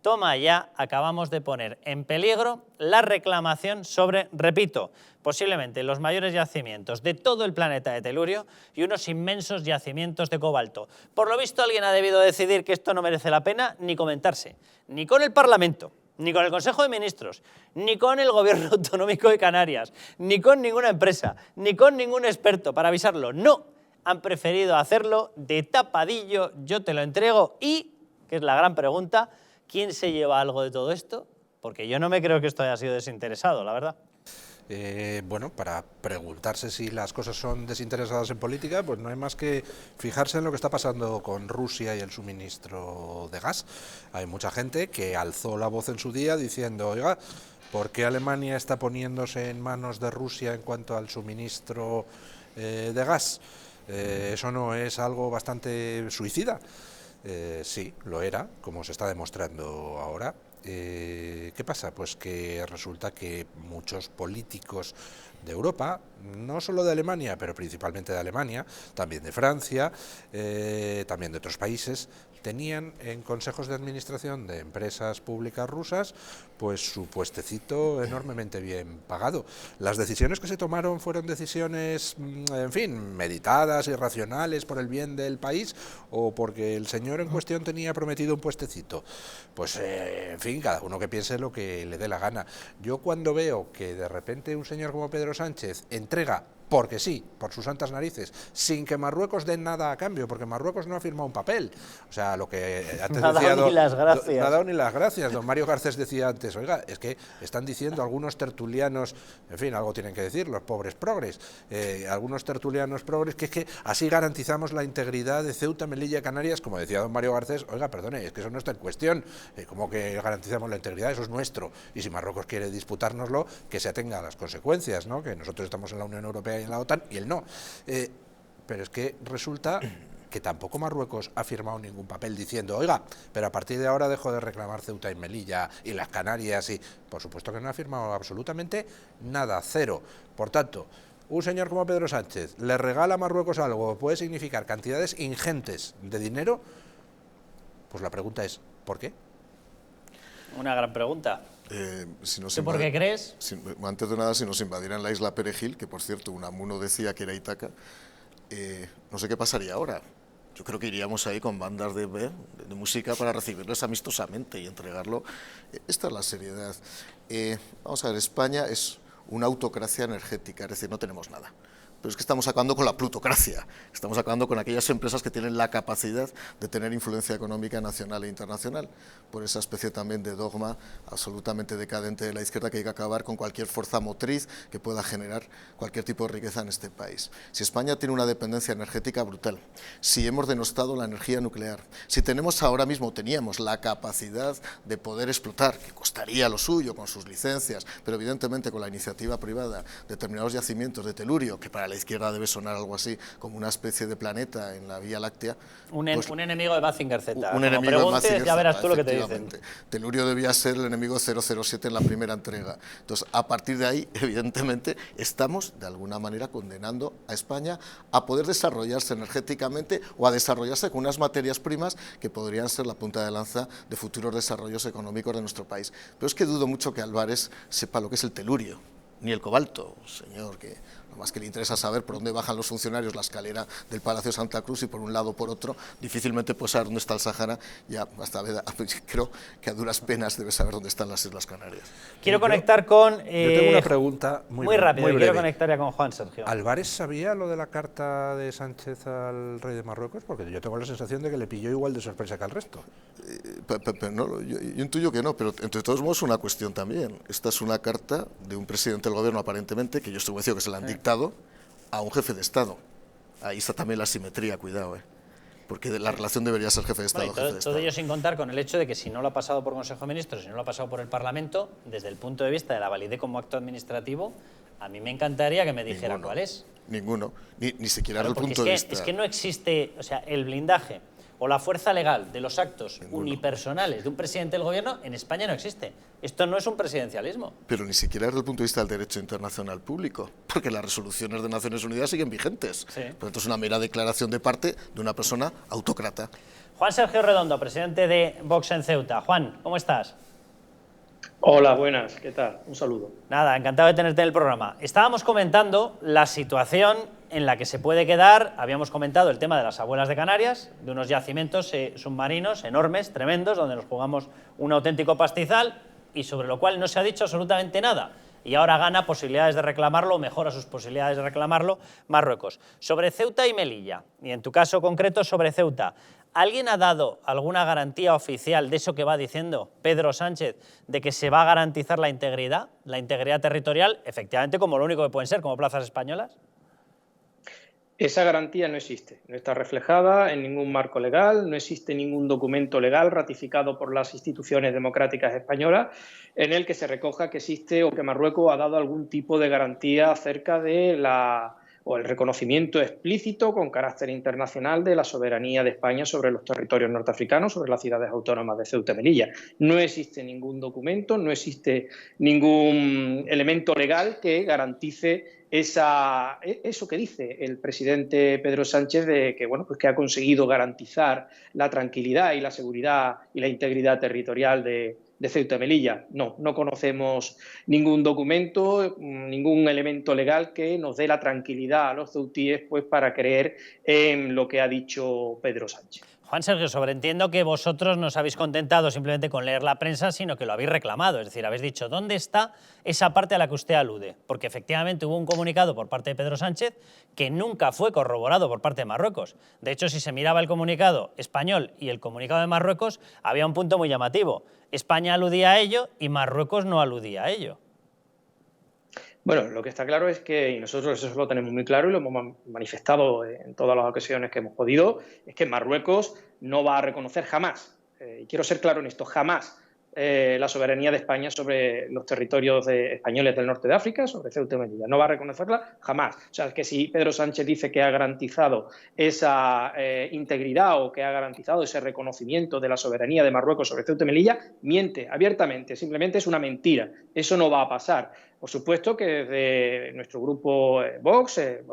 Toma ya, acabamos de poner en peligro la reclamación sobre, repito, posiblemente los mayores yacimientos de todo el planeta de telurio y unos inmensos yacimientos de cobalto. Por lo visto, alguien ha debido decidir que esto no merece la pena ni comentarse, ni con el Parlamento, ni con el Consejo de Ministros, ni con el Gobierno Autonómico de Canarias, ni con ninguna empresa, ni con ningún experto para avisarlo. No, han preferido hacerlo de tapadillo, yo te lo entrego y, que es la gran pregunta, ¿quién se lleva algo de todo esto? Porque yo no me creo que esto haya sido desinteresado, la verdad. Bueno, para preguntarse si las cosas son desinteresadas en política, pues no hay más que fijarse en lo que está pasando con Rusia y el suministro de gas. Hay mucha gente que alzó la voz en su día diciendo, oiga, ¿por qué Alemania está poniéndose en manos de Rusia en cuanto al suministro de gas? ¿Eso no es algo bastante suicida? Sí, lo era, como se está demostrando ahora. ¿Qué pasa? Pues que resulta que muchos políticos de Europa, no solo de Alemania, pero principalmente de Alemania, también de Francia, también de otros países, tenían en consejos de administración de empresas públicas rusas pues su puestecito enormemente bien pagado. Las decisiones que se tomaron fueron decisiones, en fin, meditadas y racionales por el bien del país o porque el señor en cuestión tenía prometido un puestecito. Pues, en fin, cada uno que piense lo que le dé la gana. Yo cuando veo que de repente un señor como Pedro Sánchez entrega, porque sí, por sus santas narices, sin que Marruecos dé nada a cambio, porque Marruecos no ha firmado un papel. O sea, lo que antes no ha dado ni las gracias. No ha dado ni las gracias. Don Mario Garcés decía antes, oiga, es que están diciendo algunos tertulianos, en fin, algo tienen que decir, los pobres progres, algunos tertulianos progres, que es que así garantizamos la integridad de Ceuta, Melilla, Canarias, como decía don Mario Garcés, oiga, perdone, es que eso no está en cuestión, ¿cómo que garantizamos la integridad? Eso es nuestro, y si Marruecos quiere disputárnoslo, que se atenga a las consecuencias, ¿no? Que nosotros estamos en la Unión Europea y en la OTAN, y él no. Pero es que resulta que tampoco Marruecos ha firmado ningún papel diciendo, oiga, pero a partir de ahora dejo de reclamar Ceuta y Melilla y las Canarias, y por supuesto que no ha firmado absolutamente nada, cero. Por tanto, un señor como Pedro Sánchez le regala a Marruecos algo que puede significar cantidades ingentes de dinero, pues la pregunta es, ¿por qué? Una gran pregunta. Si nos ¿Tú por qué crees? Antes de nada, si nos invadieran la isla Perejil, que por cierto Unamuno decía que era Ítaca, no sé qué pasaría ahora. Yo creo que iríamos ahí con bandas de música para recibirles amistosamente y entregarlo. Esta es la seriedad. Vamos a ver, España es una autocracia energética, es decir, no tenemos nada. Pero es que estamos acabando con la plutocracia, estamos acabando con aquellas empresas que tienen la capacidad de tener influencia económica nacional e internacional, por esa especie también de dogma absolutamente decadente de la izquierda que hay que acabar con cualquier fuerza motriz que pueda generar cualquier tipo de riqueza en este país. Si España tiene una dependencia energética brutal, si hemos denostado la energía nuclear, si teníamos la capacidad de poder explotar, que costaría lo suyo con sus licencias, pero evidentemente con la iniciativa privada, determinados yacimientos de telurio, que para la izquierda debe sonar algo así como una especie de planeta en la Vía Láctea. Un enemigo de Mazinger Z. Un enemigo de Mazinger Z, ya verás tú lo que te dicen. Telurio debía ser el enemigo 007 en la primera entrega. Entonces, a partir de ahí, evidentemente, estamos de alguna manera condenando a España a poder desarrollarse energéticamente o a desarrollarse con unas materias primas que podrían ser la punta de lanza de futuros desarrollos económicos de nuestro país. Pero es que dudo mucho que Álvarez sepa lo que es el telurio, ni el cobalto, señor, que más que le interesa saber por dónde bajan los funcionarios la escalera del Palacio Santa Cruz y por un lado o por otro, difícilmente puede saber dónde está el Sáhara, ya hasta creo que a duras penas debe saber dónde están las Islas Canarias. Quiero conectar con... yo tengo una pregunta muy rápido, breve. quiero conectar ya con Juan Sergio. ¿Álvarez sabía lo de la carta de Sánchez al rey de Marruecos? Porque yo tengo la sensación de que le pilló igual de sorpresa que al resto. No, yo intuyo que no, pero entre todos modos una cuestión también. Esta es una carta de un presidente del gobierno aparentemente, que yo estoy convencido que se la han dictado a un jefe de Estado. Ahí está también la asimetría, cuidado, porque la relación debería ser jefe de Estado. Todo ello sin contar con el hecho de que si no lo ha pasado por Consejo de Ministros, si no lo ha pasado por el Parlamento, desde el punto de vista de la validez como acto administrativo, a mí me encantaría que me dijera cuál es. Ninguno, ni siquiera desde el punto de vista. Es que no existe, o sea, el blindaje o la fuerza legal de los actos unipersonales de un presidente del gobierno en España no existe. Esto no es un presidencialismo. Pero ni siquiera desde el punto de vista del derecho internacional público, porque las resoluciones de Naciones Unidas siguen vigentes. Sí. Por tanto, es una mera declaración de parte de una persona autócrata. Juan Sergio Redondo, presidente de Vox en Ceuta. Juan, ¿cómo estás? Hola, buenas, ¿qué tal? Un saludo. Nada, encantado de tenerte en el programa. Estábamos comentando la situación en la que se puede quedar, habíamos comentado el tema de las abuelas de Canarias, de unos yacimientos submarinos enormes, tremendos, donde nos jugamos un auténtico pastizal y sobre lo cual no se ha dicho absolutamente nada. Y ahora gana posibilidades de reclamarlo, o mejora sus posibilidades de reclamarlo, Marruecos. Sobre Ceuta y Melilla, y en tu caso concreto sobre Ceuta, ¿alguien ha dado alguna garantía oficial de eso que va diciendo Pedro Sánchez, de que se va a garantizar la integridad territorial, efectivamente como lo único que pueden ser, como plazas españolas? Esa garantía no existe, no está reflejada en ningún marco legal, no existe ningún documento legal ratificado por las instituciones democráticas españolas en el que se recoja que existe o que Marruecos ha dado algún tipo de garantía acerca de el reconocimiento explícito con carácter internacional de la soberanía de España sobre los territorios norteafricanos, sobre las ciudades autónomas de Ceuta y Melilla. No existe ningún documento, no existe ningún elemento legal que garantice eso que dice el presidente Pedro Sánchez de que, pues que ha conseguido garantizar la tranquilidad y la seguridad y la integridad territorial de Ceuta y Melilla. No conocemos ningún documento, ningún elemento legal que nos dé la tranquilidad a los ceutíes para creer en lo que ha dicho Pedro Sánchez. Juan Sergio, sobreentiendo que vosotros no os habéis contentado simplemente con leer la prensa, sino que lo habéis reclamado. Es decir, habéis dicho, ¿dónde está esa parte a la que usted alude? Porque efectivamente hubo un comunicado por parte de Pedro Sánchez que nunca fue corroborado por parte de Marruecos. De hecho, si se miraba el comunicado español y el comunicado de Marruecos, había un punto muy llamativo. España aludía a ello y Marruecos no aludía a ello. Bueno, lo que está claro es que, y nosotros eso lo tenemos muy claro y lo hemos manifestado en todas las ocasiones que hemos podido, es que Marruecos no va a reconocer jamás, y quiero ser claro en esto, jamás, la soberanía de España sobre los territorios españoles del norte de África, sobre Ceuta y Melilla. No va a reconocerla jamás. O sea, que si Pedro Sánchez dice que ha garantizado esa integridad o que ha garantizado ese reconocimiento de la soberanía de Marruecos sobre Ceuta y Melilla, miente abiertamente, simplemente es una mentira. Eso no va a pasar. Por supuesto que desde nuestro grupo Vox en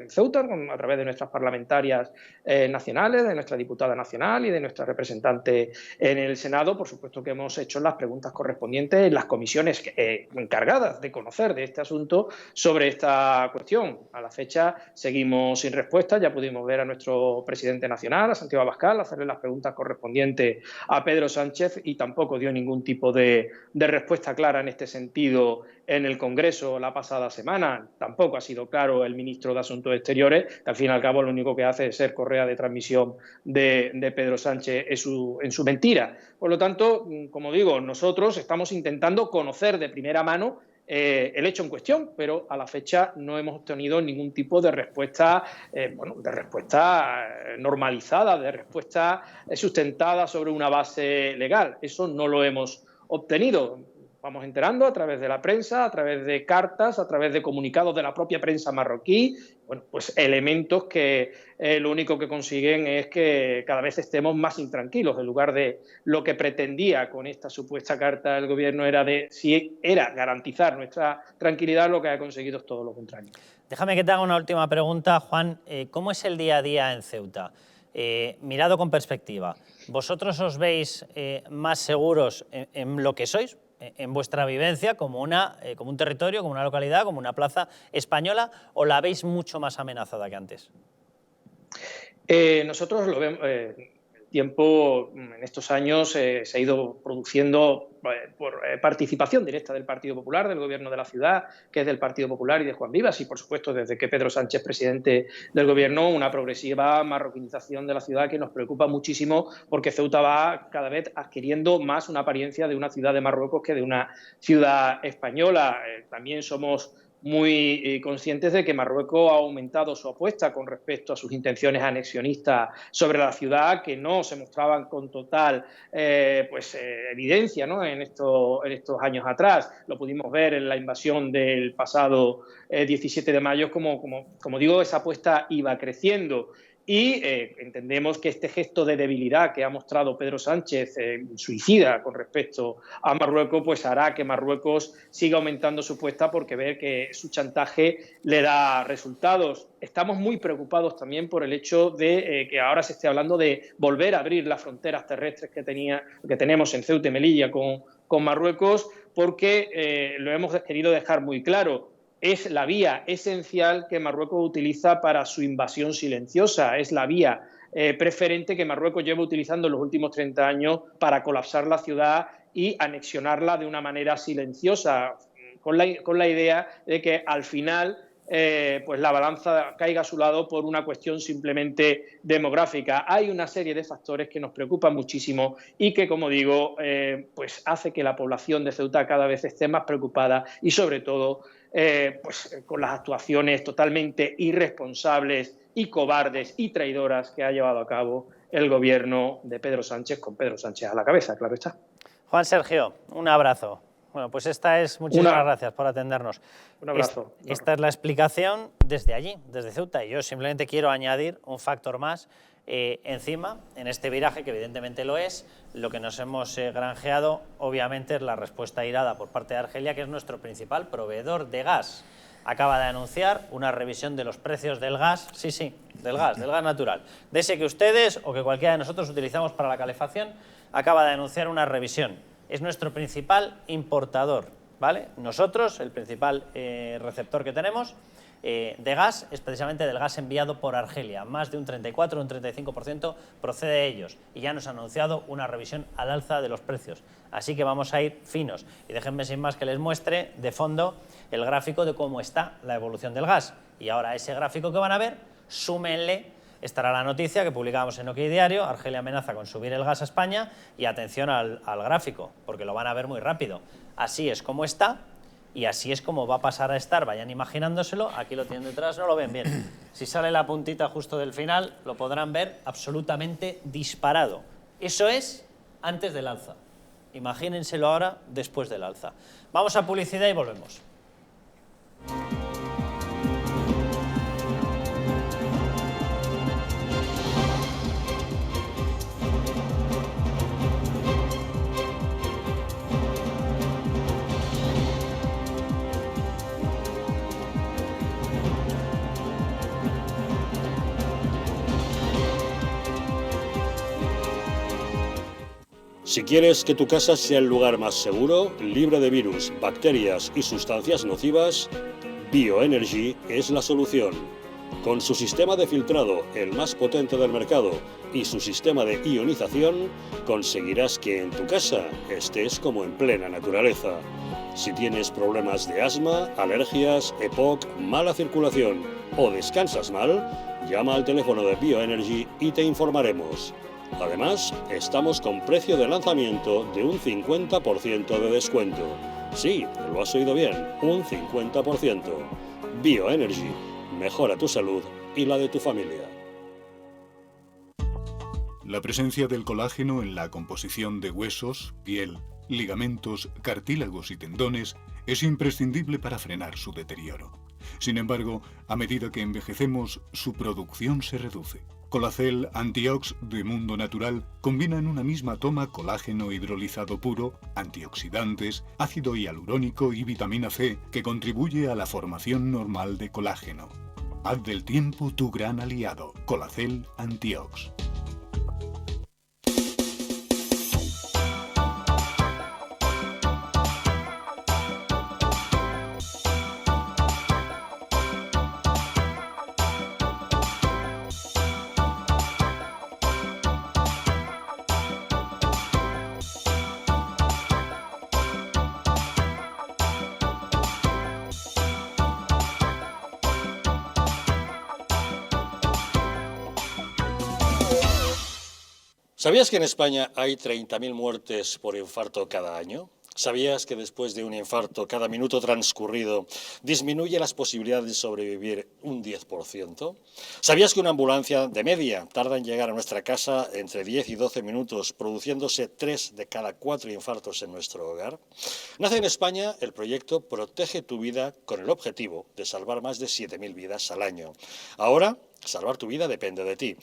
Ceuta, a través de nuestras parlamentarias nacionales, de nuestra diputada nacional y de nuestra representante en el Senado, por supuesto que hemos hecho las preguntas correspondientes en las comisiones encargadas de conocer de este asunto sobre esta cuestión. A la fecha seguimos sin respuesta, ya pudimos ver a nuestro presidente nacional, a Santiago Abascal, hacerle las preguntas correspondientes a Pedro Sánchez y tampoco dio ningún tipo de respuesta clara en este sentido en el Congreso la pasada semana. Tampoco ha sido claro el ministro de Asuntos Exteriores, que al fin y al cabo lo único que hace es ser correa de transmisión de Pedro Sánchez en su mentira. Por lo tanto, como digo, nosotros estamos intentando conocer de primera mano el hecho en cuestión, pero a la fecha no hemos obtenido ningún tipo de respuesta, normalizada, de respuesta sustentada sobre una base legal. Eso no lo hemos obtenido. Vamos enterando a través de la prensa, a través de cartas, a través de comunicados de la propia prensa marroquí, pues elementos que lo único que consiguen es que cada vez estemos más intranquilos. En lugar de lo que pretendía con esta supuesta carta del gobierno era garantizar nuestra tranquilidad, lo que ha conseguido es todo lo contrario. Déjame que te haga una última pregunta, Juan. ¿Cómo es el día a día en Ceuta? Mirado con perspectiva, ¿vosotros os veis más seguros en lo que sois? en vuestra vivencia como un territorio, como una localidad, como una plaza española, o la veis mucho más amenazada que antes? Nosotros lo vemos, el tiempo en estos años se ha ido produciendo por participación directa del Partido Popular, del Gobierno de la ciudad, que es del Partido Popular y de Juan Vivas, y por supuesto desde que Pedro Sánchez, presidente del Gobierno, una progresiva marroquinización de la ciudad que nos preocupa muchísimo, porque Ceuta va cada vez adquiriendo más una apariencia de una ciudad de Marruecos que de una ciudad española. También somos muy conscientes de que Marruecos ha aumentado su apuesta con respecto a sus intenciones anexionistas sobre la ciudad, que no se mostraban con total evidencia, ¿no?, en estos años atrás. Lo pudimos ver en la invasión del pasado 17 de mayo, como digo, esa apuesta iba creciendo. Y entendemos que este gesto de debilidad que ha mostrado Pedro Sánchez, suicida con respecto a Marruecos, pues hará que Marruecos siga aumentando su apuesta, porque ve que su chantaje le da resultados. Estamos muy preocupados también por el hecho de que ahora se esté hablando de volver a abrir las fronteras terrestres que tenemos en Ceuta y Melilla con Marruecos, porque lo hemos querido dejar muy claro. Es la vía esencial que Marruecos utiliza para su invasión silenciosa, es la vía preferente que Marruecos lleva utilizando en los últimos 30 años para colapsar la ciudad y anexionarla de una manera silenciosa, con la idea de que al final pues la balanza caiga a su lado por una cuestión simplemente demográfica. Hay una serie de factores que nos preocupan muchísimo y que, como digo, pues hace que la población de Ceuta cada vez esté más preocupada y, sobre todo, con las actuaciones totalmente irresponsables y cobardes y traidoras que ha llevado a cabo el gobierno de Pedro Sánchez, con Pedro Sánchez a la cabeza, claro está. Juan Sergio, un abrazo. Bueno, pues muchísimas gracias por atendernos. Un abrazo. Esta es la explicación desde allí, desde Ceuta, y yo simplemente quiero añadir un factor más encima, en este viraje, que evidentemente lo es. Lo que nos hemos granjeado, obviamente, es la respuesta airada por parte de Argelia, que es nuestro principal proveedor de gas. Acaba de anunciar una revisión de los precios del gas, del gas natural, de ese que ustedes o que cualquiera de nosotros utilizamos para la calefacción. Acaba de anunciar una revisión. Es nuestro principal importador, ¿vale? Nosotros, el principal receptor que tenemos de gas es precisamente del gas enviado por Argelia. Más de un 34 o un 35% procede de ellos. Y ya nos ha anunciado una revisión al alza de los precios. Así que vamos a ir finos. Y déjenme sin más que les muestre de fondo el gráfico de cómo está la evolución del gas. Y ahora a ese gráfico que van a ver, súmenle, estará la noticia que publicábamos en OK Diario: Argelia amenaza con subir el gas a España, y atención al gráfico, porque lo van a ver muy rápido. Así es como está. Y así es como va a pasar a estar, vayan imaginándoselo. Aquí lo tienen detrás, no lo ven bien. Si sale la puntita justo del final, lo podrán ver absolutamente disparado. Eso es antes del alza. Imagínenselo ahora después del alza. Vamos a publicidad y volvemos. Si quieres que tu casa sea el lugar más seguro, libre de virus, bacterias y sustancias nocivas, Bioenergy es la solución. Con su sistema de filtrado, el más potente del mercado, y su sistema de ionización, conseguirás que en tu casa estés como en plena naturaleza. Si tienes problemas de asma, alergias, EPOC, mala circulación o descansas mal, llama al teléfono de Bioenergy y te informaremos. Además, estamos con precio de lanzamiento de un 50% de descuento. Sí, lo has oído bien, un 50%. Bioenergy, mejora tu salud y la de tu familia. La presencia del colágeno en la composición de huesos, piel, ligamentos, cartílagos y tendones es imprescindible para frenar su deterioro. Sin embargo, a medida que envejecemos, su producción se reduce. Colacel Antiox de Mundo Natural combina en una misma toma colágeno hidrolizado puro, antioxidantes, ácido hialurónico y vitamina C, que contribuye a la formación normal de colágeno. Haz del tiempo tu gran aliado. Colacel Antiox. ¿Sabías que en España hay 30.000 muertes por infarto cada año? ¿Sabías que después de un infarto, cada minuto transcurrido disminuye las posibilidades de sobrevivir un 10%? ¿Sabías que una ambulancia de media tarda en llegar a nuestra casa entre 10 y 12 minutos, produciéndose 3 de cada 4 infartos en nuestro hogar? Nace en España el proyecto Protege tu Vida con el objetivo de salvar más de 7.000 vidas al año. Ahora, salvar tu vida depende de ti.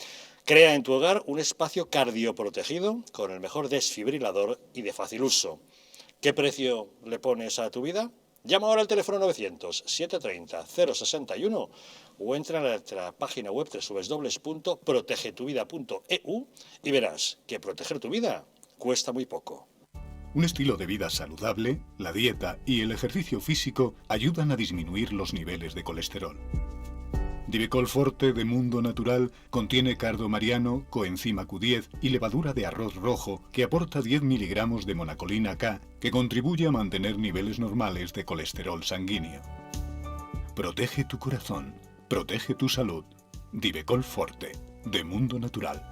Crea en tu hogar un espacio cardioprotegido con el mejor desfibrilador y de fácil uso. ¿Qué precio le pones a tu vida? Llama ahora al teléfono 900-730-061 o entra a nuestra página web www.protegetuvida.eu y verás que proteger tu vida cuesta muy poco. Un estilo de vida saludable, la dieta y el ejercicio físico ayudan a disminuir los niveles de colesterol. Divecol Forte de Mundo Natural contiene cardo mariano, coenzima Q10 y levadura de arroz rojo que aporta 10 miligramos de monacolina K que contribuye a mantener niveles normales de colesterol sanguíneo. Protege tu corazón, protege tu salud. Divecol Forte de Mundo Natural.